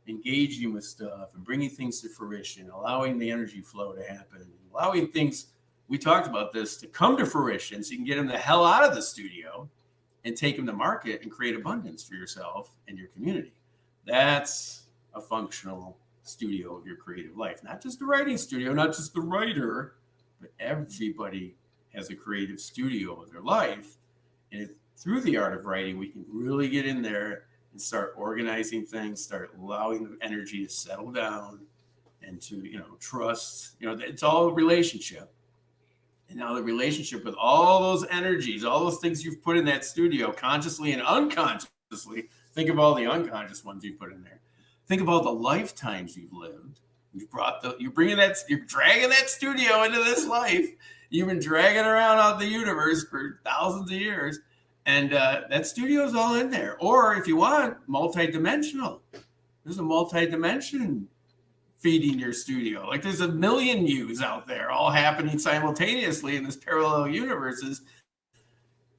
engaging with stuff and bringing things to fruition, allowing the energy flow to happen, allowing things, we talked about this, to come to fruition, so you can get them the hell out of the studio and take them to market and create abundance for yourself and your community. That's a functional studio of your creative life. Not just the writing studio, not just the writer, but everybody has a creative studio of their life. And through the art of writing, we can really get in there and start organizing things, start allowing the energy to settle down and to, trust. It's all a relationship. And now the relationship with all those energies, all those things you've put in that studio, consciously and unconsciously, think of all the unconscious ones you put in there. Think about the lifetimes you've lived. You're dragging that studio into this life. You've been dragging around out the universe for thousands of years. And that studio is all in there. Or if you want, multidimensional. There's a multi-dimension feeding your studio. Like there's a million yous out there all happening simultaneously in this parallel universes.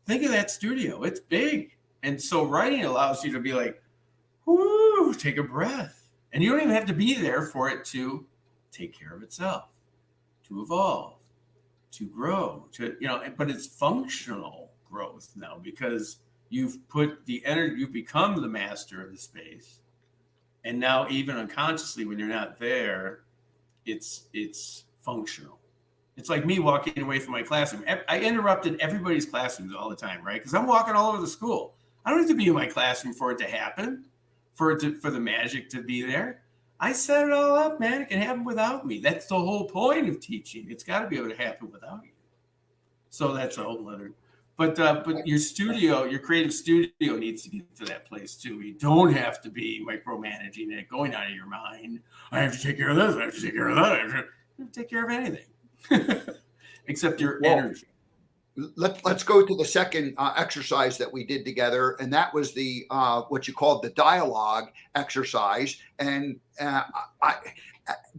Think of that studio. It's big. And so writing allows you to be like, whoo, take a breath. And you don't even have to be there for it to take care of itself, to evolve, to grow, but it's functional growth now, because you've put the energy, you've become the master of the space. And now even unconsciously, when you're not there, it's functional. It's like me walking away from my classroom. I interrupted everybody's classrooms all the time, right? Because I'm walking all over the school. I don't have to be in my classroom for it to happen, for the magic to be there. I set it all up, man. It can happen without me. That's the whole point of teaching. It's got to be able to happen without you. So that's a whole other. But your studio, your creative studio, needs to get to that place too. You don't have to be micromanaging it, going out of your mind. I have to take care of this. I have to take care of that. I have to take care of anything except your energy. Let's go to the second exercise that we did together, and that was the what you called the dialogue exercise. And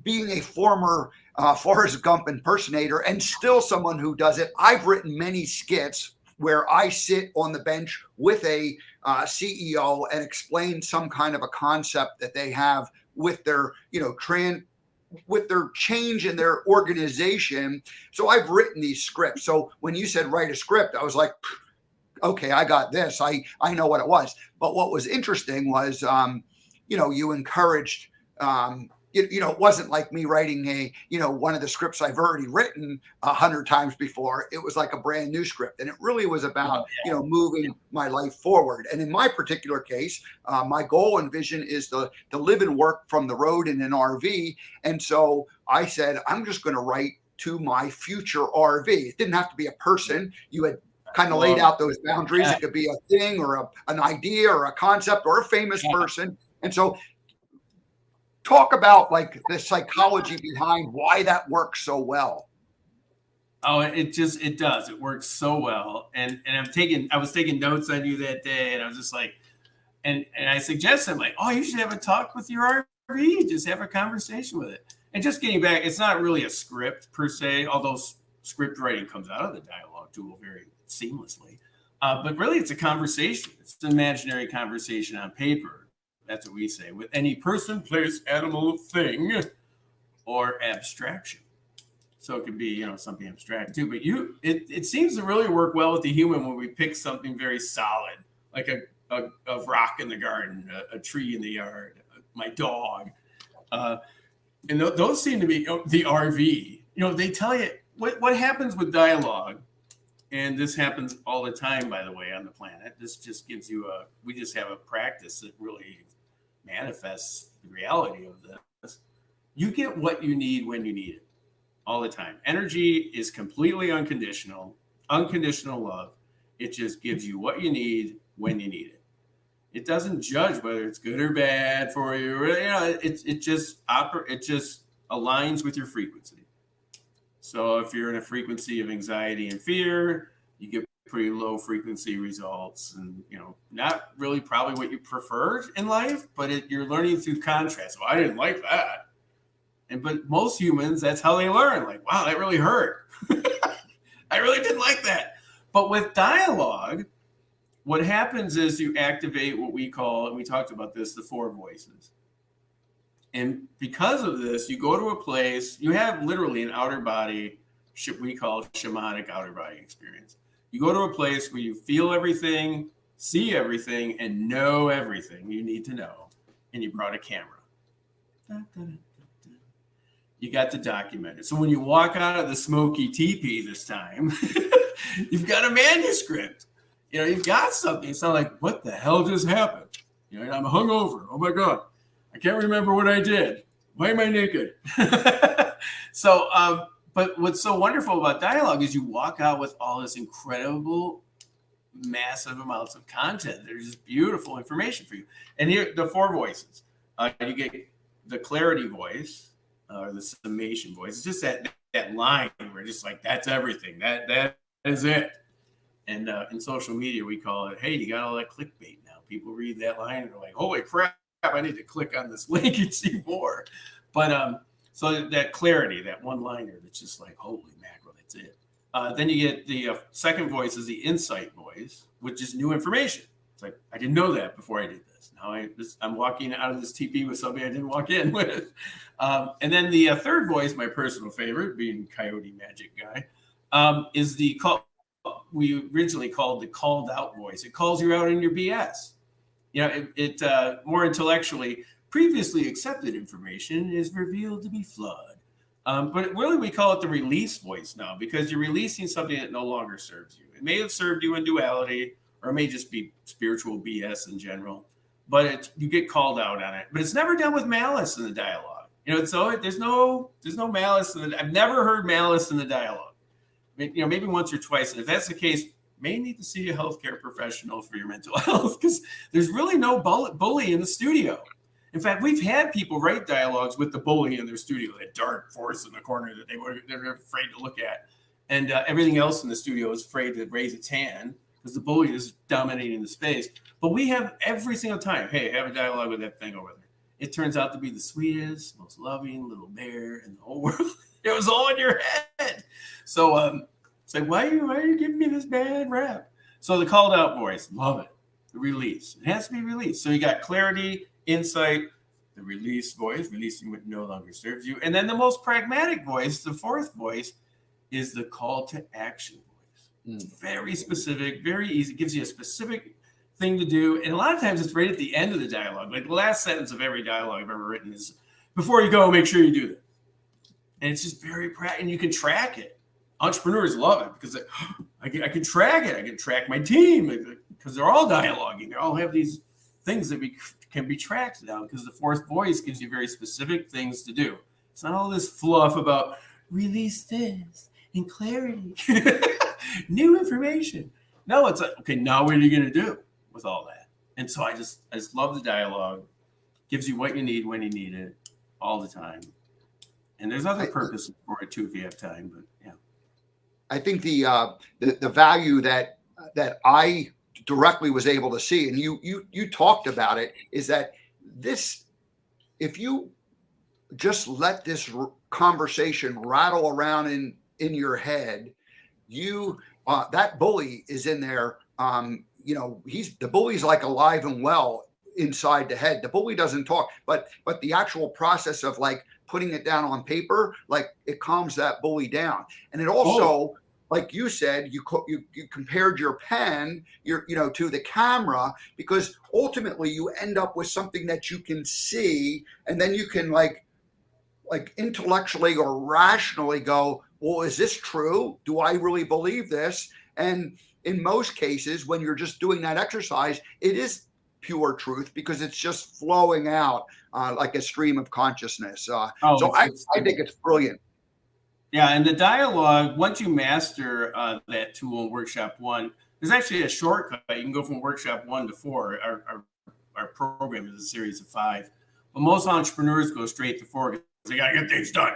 being a former Forrest Gump impersonator and still someone who does it, I've written many skits where I sit on the bench with a CEO and explain some kind of a concept that they have with their, with their change in their organization. So I've written these scripts. So when you said write a script, I was like, okay, I got this. I know what it was. But what was interesting was, you encouraged it wasn't like me writing one of the scripts I've already written 100 times before. It was like a brand new script. And it really was about, moving my life forward. And in my particular case, my goal and vision is to live and work from the road in an RV. And so I said, I'm just going to write to my future RV. It didn't have to be a person. You had kind of laid out those boundaries. It could be a thing or an idea or a concept or a famous person. And so talk about like the psychology behind why that works so well. Oh, it does. It works so well. And I was taking notes on you that day, and I was just like, and I suggested, I'm like, oh, you should have a talk with your RV, just have a conversation with it. And just getting back, it's not really a script per se, although script writing comes out of the dialogue tool very seamlessly. But really it's a conversation. It's an imaginary conversation on paper. That's what we say, with any person, place, animal, thing, or abstraction. So it could be, something abstract too. But it seems to really work well with the human when we pick something very solid, like a rock in the garden, a tree in the yard, my dog. And those seem to be the RV. They tell you what happens with dialogue. And this happens all the time, by the way, on the planet. This just gives you we just have a practice that really manifests the reality of this. You get what you need when you need it all the time. Energy is completely unconditional love. It just gives you what you need when you need it. It doesn't judge whether it's good or bad for you. It just aligns with your frequency. So if you're in a frequency of anxiety and fear, you get pretty low frequency results, and not really probably what you preferred in life, but you're learning through contrast. Well, I didn't like that. But most humans, that's how they learn. Like, wow, that really hurt. I really didn't like that. But with dialogue, what happens is you activate what we call, and we talked about this, the 4 voices. And because of this, you go to a place, you have literally an outer body, we call shamanic outer body experience. You go to a place where you feel everything, see everything, and know everything you need to know. And you brought a camera. You got to document it. So when you walk out of the smoky teepee this time, you've got a manuscript. You've got something. It's not like, what the hell just happened? I'm hungover. Oh my God. I can't remember what I did. Why am I naked? So, but what's so wonderful about dialogue is you walk out with all this incredible, massive amounts of content. There's just beautiful information for you. And here, the 4 voices. You get the clarity voice, or the summation voice. It's just that line where just like, that's everything. That is it. And in social media, we call it, hey, you got all that clickbait now. People read that line and they're like, holy crap, I need to click on this link and see more. But so that clarity, that one-liner that's just like, holy mackerel, that's it. Then you get the second voice is the insight voice, which is new information. It's like, I didn't know that before I did this. Now I'm walking out of this TP with somebody I didn't walk in with. And then the third voice, my personal favorite, being Coyote Magic Guy, is the call. We originally called the called out voice. It calls you out in your BS. It more intellectually, previously accepted information is revealed to be flawed. But really, we call it the release voice now, because you're releasing something that no longer serves you. It may have served you in duality, or it may just be spiritual BS in general. But you get called out on it. But it's never done with malice in the dialogue. There's no malice in I've never heard malice in the dialogue. Maybe once or twice. And if that's the case, may need to see a healthcare professional for your mental health, because there's really no bully in the studio. In fact, we've had people write dialogues with the bully in their studio, that dark force in the corner that they're afraid to look at. And everything else in the studio is afraid to raise its hand because the bully is dominating the space. But we have every single time, hey, have a dialogue with that thing over there. It turns out to be the sweetest, most loving little bear in the whole world. It was all in your head. So it's like, why are you giving me this bad rap? So the called out voice, love it. The release. It has to be released. So you got clarity, insight, the release voice, releasing what no longer serves you. And then the most pragmatic voice, the 4th voice, is the call to action voice. It's very specific, very easy. It gives you a specific thing to do. And a lot of times it's right at the end of the dialogue. Like the last sentence of every dialogue I've ever written is, before you go, make sure you do that. And it's just very practical, and you can track it. Entrepreneurs love it because I can track it. I can track my team because they're all dialoguing. They all have these things that can be tracked now because the fourth voice gives you very specific things to do. It's not all this fluff about release this and clarity, new information. No, it's like, okay, now what are you going to do with all that? And so I just love the dialogue. Gives you what you need when you need it all the time. And there's other purposes for it too if you have time. But yeah, I think the value that I directly was able to see, and you talked about it, is that this, if you just let this conversation rattle around in your head, you that bully is in there. The bully's like alive and well inside the head. The bully doesn't talk, but the actual process of like putting it down on paper, like it calms that bully down. And it also, like you said, you compared your pen, to the camera, because ultimately you end up with something that you can see, and then you can like intellectually or rationally go, well, is this true? Do I really believe this? And in most cases, when you're just doing that exercise, it is pure truth because it's just flowing out like a stream of consciousness. So I think it's brilliant. Yeah, and the dialogue, once you master that tool in Workshop 1, there's actually a shortcut. You can go from Workshop 1 to 4. Our program is a series of 5. But most entrepreneurs go straight to 4 because they got to get things done.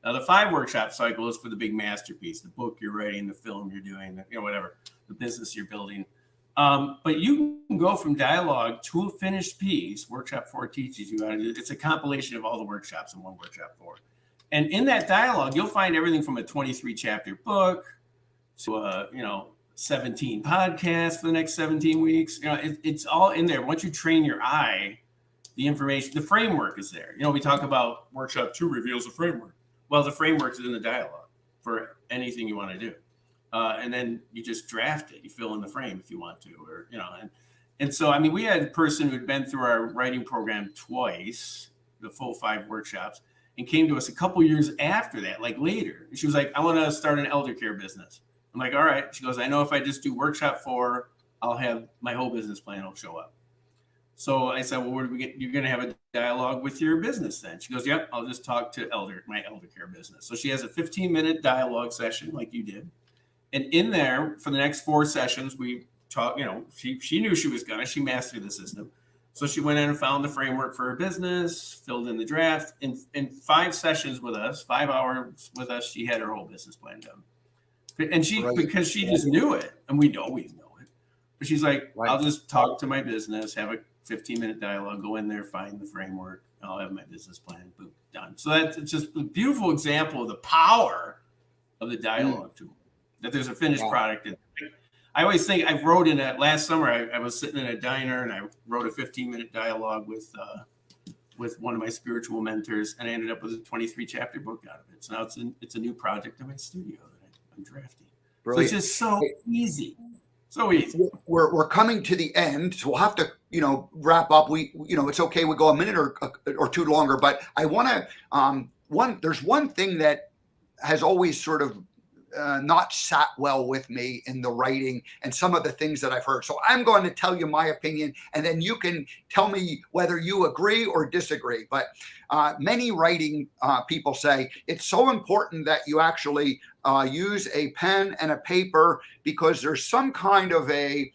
Now, the 5 workshop cycle is for the big masterpiece, the book you're writing, the film you're doing, whatever, the business you're building. But you can go from dialogue to a finished piece. Workshop 4 teaches you how to do it. It's a compilation of all the workshops in one Workshop 4. And in that dialogue, you'll find everything from a 23-chapter book to a 17 podcasts for the next 17 weeks. It's all in there. Once you train your eye, the information, the framework is there. We talk about Workshop 2 reveals a framework. Well, the framework is in the dialogue for anything you want to do. And then you just draft it. You fill in the frame if you want to, and so, we had a person who'd been through our writing program twice, the full 5 workshops, and came to us a couple years after that, like later. And she was like, I want to start an elder care business. I'm like, all right. She goes, I know if I just do Workshop 4, I'll have my whole business plan will show up. So I said, well, where do we get? You're going to have a dialogue with your business then. She goes, yep, I'll just talk to my elder care business. So she has a 15-minute dialogue session like you did. And in there, for the next 4 sessions, we talked, she knew she was she mastered the system. So she went in and found the framework for her business, filled in the draft. In 5 sessions with us, 5 hours with us, she had her whole business plan done. And because she just knew it, and we always know it. But she's like, I'll just talk to my business, have a 15-minute dialogue, go in there, find the framework. I'll have my business plan, boom, done. So that's just a beautiful example of the power of the dialogue tool. That there's a finished product. I always think I wrote in that last summer, I was sitting in a diner and I wrote a 15-minute dialogue with one of my spiritual mentors, and I ended up with a 23-chapter book out of it. So now it's a new project in my studio that I'm drafting. Brilliant. So it's just so easy. So easy. We're coming to the end, so we'll have to, wrap up. It's okay. We go a minute or 2 longer, but I want to, there's one thing that has always sort of not sat well with me in the writing and some of the things that I've heard. So I'm going to tell you my opinion, and then you can tell me whether you agree or disagree. But many writing people say it's so important that you actually use a pen and a paper because there's some kind of a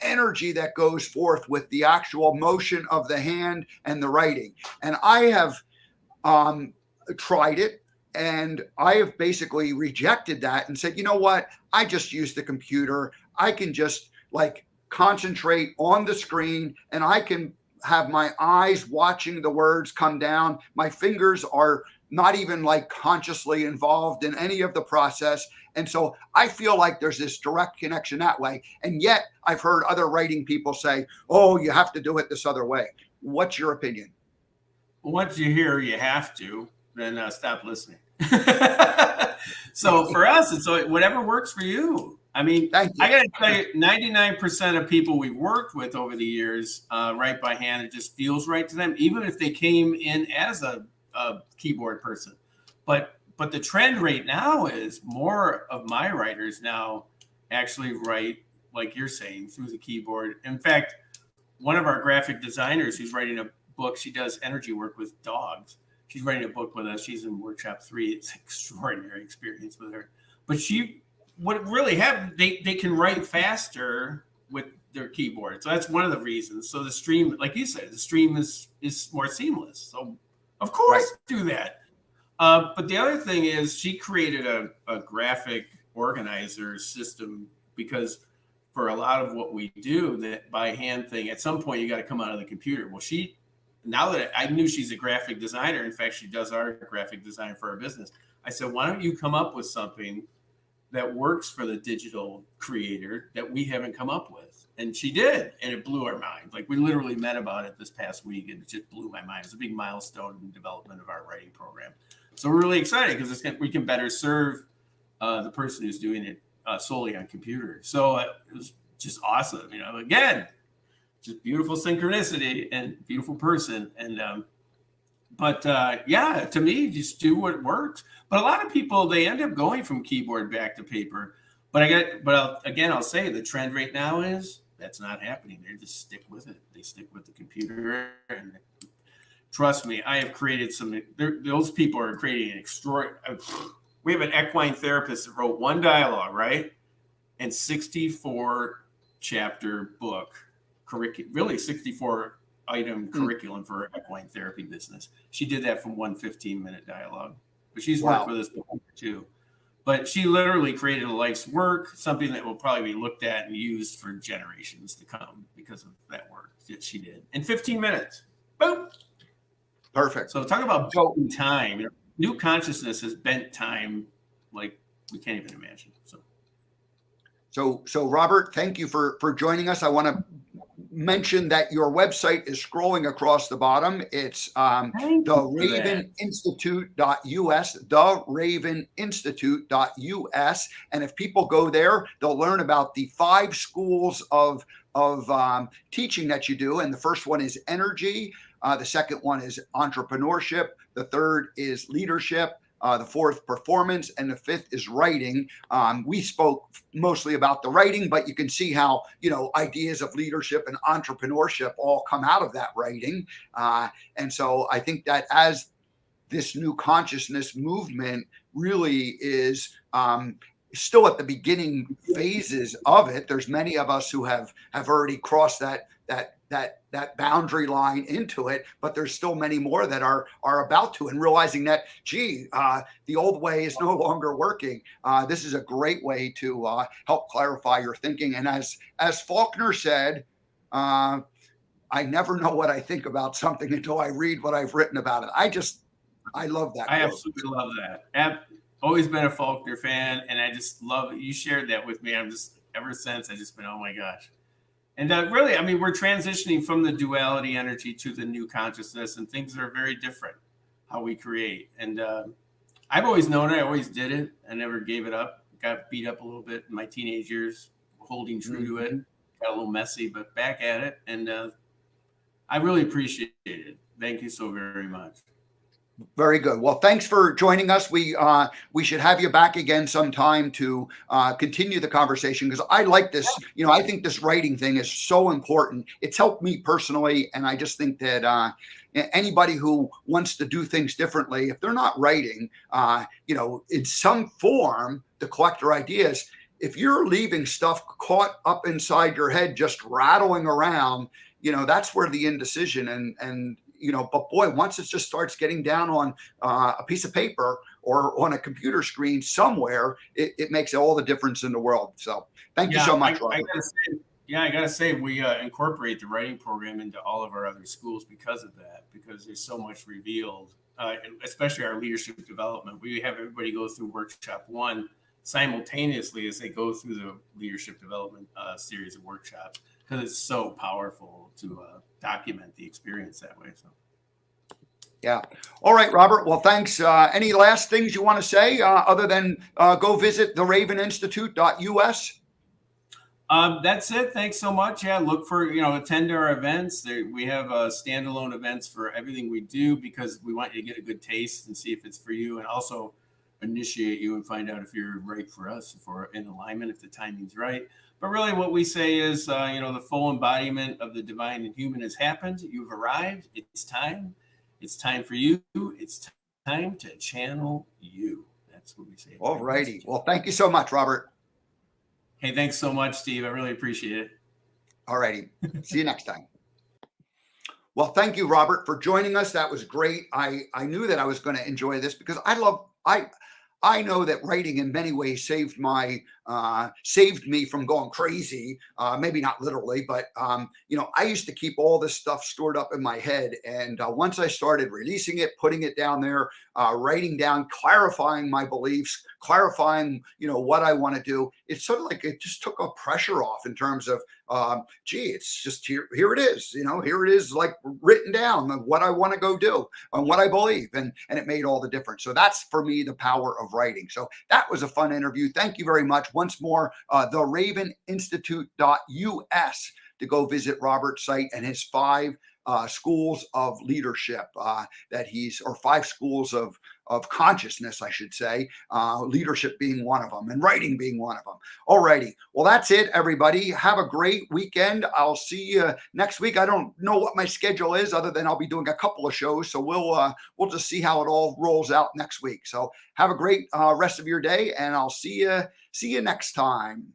energy that goes forth with the actual motion of the hand and the writing. And I have tried it. And I have basically rejected that and said, you know what? I just use the computer. I can just concentrate on the screen, and I can have my eyes watching the words come down. My fingers are not even consciously involved in any of the process. And so I feel like there's this direct connection that way. And yet I've heard other writing people say, oh, you have to do it this other way. What's your opinion? Well, once you hear you have to, then stop listening. So for us, it's whatever works for you. I mean, Thank you. I got to tell you, 99% of people we've worked with over the years write by hand. It just feels right to them, even if they came in as a keyboard person. But the trend right now is more of my writers now actually write, like you're saying, through the keyboard. In fact, one of our graphic designers who's writing a book, she does energy work with dogs. She's writing a book with us. She's in workshop 3. It's an extraordinary experience with her. But what really happened, they can write faster with their keyboard. So that's one of the reasons. So the stream, like you said, the stream is more seamless. So of course do that. But the other thing is she created a graphic organizer system, because for a lot of what we do, that by hand thing, at some point you got to come out of the computer. Well, now that I knew she's a graphic designer, in fact, she does our graphic design for our business. I said, why don't you come up with something that works for the digital creator that we haven't come up with? And she did, and it blew our mind. Like, we literally met about it this past week, and it just blew my mind. It's a big milestone in development of our writing program. So we're really excited because we can better serve the person who's doing it solely on computer. So it was just awesome. Again, just beautiful synchronicity and beautiful person. And yeah, to me, just do what works. But a lot of people, they end up going from keyboard back to paper. I'll say the trend right now is that's not happening. They just stick with it. They stick with the computer. And trust me, I have created those people are creating an extraordinary. We have an equine therapist that wrote one dialogue, right? And 64 chapter book curriculum, really 64 item curriculum for equine therapy business. She did that from one 15-minute dialogue, but she's worked with us before too. But she literally created a life's work, something that will probably be looked at and used for generations to come because of that work that she did in 15 minutes. Boom. Perfect. So talk about building time. New consciousness has bent time like we can't even imagine. So Robert, thank you for joining us. I want to mention that your website is scrolling across the bottom. It's theraveninstitute.us, theraveninstitute.us. And if people go there, they'll learn about the 5 schools of teaching that you do. And the first one is energy. The second one is entrepreneurship. The third is leadership. The fourth, performance, and the fifth is writing. We spoke mostly about the writing, but you can see how, ideas of leadership and entrepreneurship all come out of that writing. And so I think that as this new consciousness movement really is still at the beginning phases of it, there's many of us who have already crossed that boundary line into it, but there's still many more that are about to, and realizing that, the old way is no longer working. This is a great way to help clarify your thinking. And as Faulkner said, I never know what I think about something until I read what I've written about it. I love that. I absolutely love that. I've always been a Faulkner fan, and I just love it. You shared that with me. Ever since, I've just been, oh my gosh. And really, we're transitioning from the duality energy to the new consciousness, and things are very different how we create. And I've always known it. I always did it. I never gave it up. Got beat up a little bit in my teenage years, holding true to it. Got a little messy, but back at it. And I really appreciate it. Thank you so very much. Very good. Well, thanks for joining us. We should have you back again sometime to continue the conversation, because I like this. I think this writing thing is so important. It's helped me personally, and I just think that anybody who wants to do things differently, if they're not writing, in some form to collect their ideas, if you're leaving stuff caught up inside your head, just rattling around, that's where the indecision and but boy, once it just starts getting down on a piece of paper or on a computer screen somewhere, it makes all the difference in the world. So thank you so much, Robert. I gotta say, we incorporate the writing program into all of our other schools because of that, because there's so much revealed, especially our leadership development. We have everybody go through workshop 1 simultaneously as they go through the leadership development series of workshops, because it's so powerful to document the experience that way. So, yeah. All right, Robert. Well, thanks. Any last things you want to say other than go visit theraveninstitute.us? That's it. Thanks so much. Yeah, look for, attend our events. We have standalone events for everything we do because we want you to get a good taste and see if it's for you, and also initiate you and find out if you're right for us, if we're in alignment, if the timing's right. But really, what we say is, the full embodiment of the divine and human has happened. You've arrived. It's time. It's time for you. It's time to channel you. That's what we say. All righty. Well, thank you so much, Robert. Hey, thanks so much, Steve. I really appreciate it. All righty. See you next time. Well, thank you, Robert, for joining us. That was great. I knew that I was going to enjoy this because I know that writing in many ways saved me from going crazy. Maybe not literally, but I used to keep all this stuff stored up in my head, and once I started releasing it, putting it down there, writing down, clarifying my beliefs, clarifying what I want to do, it's sort of like it just took a pressure off in terms of it's just here it is, here it is, like written down what I want to go do and what I believe, and it made all the difference. So that's for me the power of writing. So that was a fun interview. Thank you very much. Once more, theraveninstitute.us to go visit Robert's site and his 5 schools of leadership or 5 schools of consciousness, I should say, leadership being one of them and writing being one of them. All righty. Well, that's it, everybody. Have a great weekend. I'll see you next week. I don't know what my schedule is other than I'll be doing a couple of shows. So we'll just see how it all rolls out next week. So have a great rest of your day, and I'll see you next time.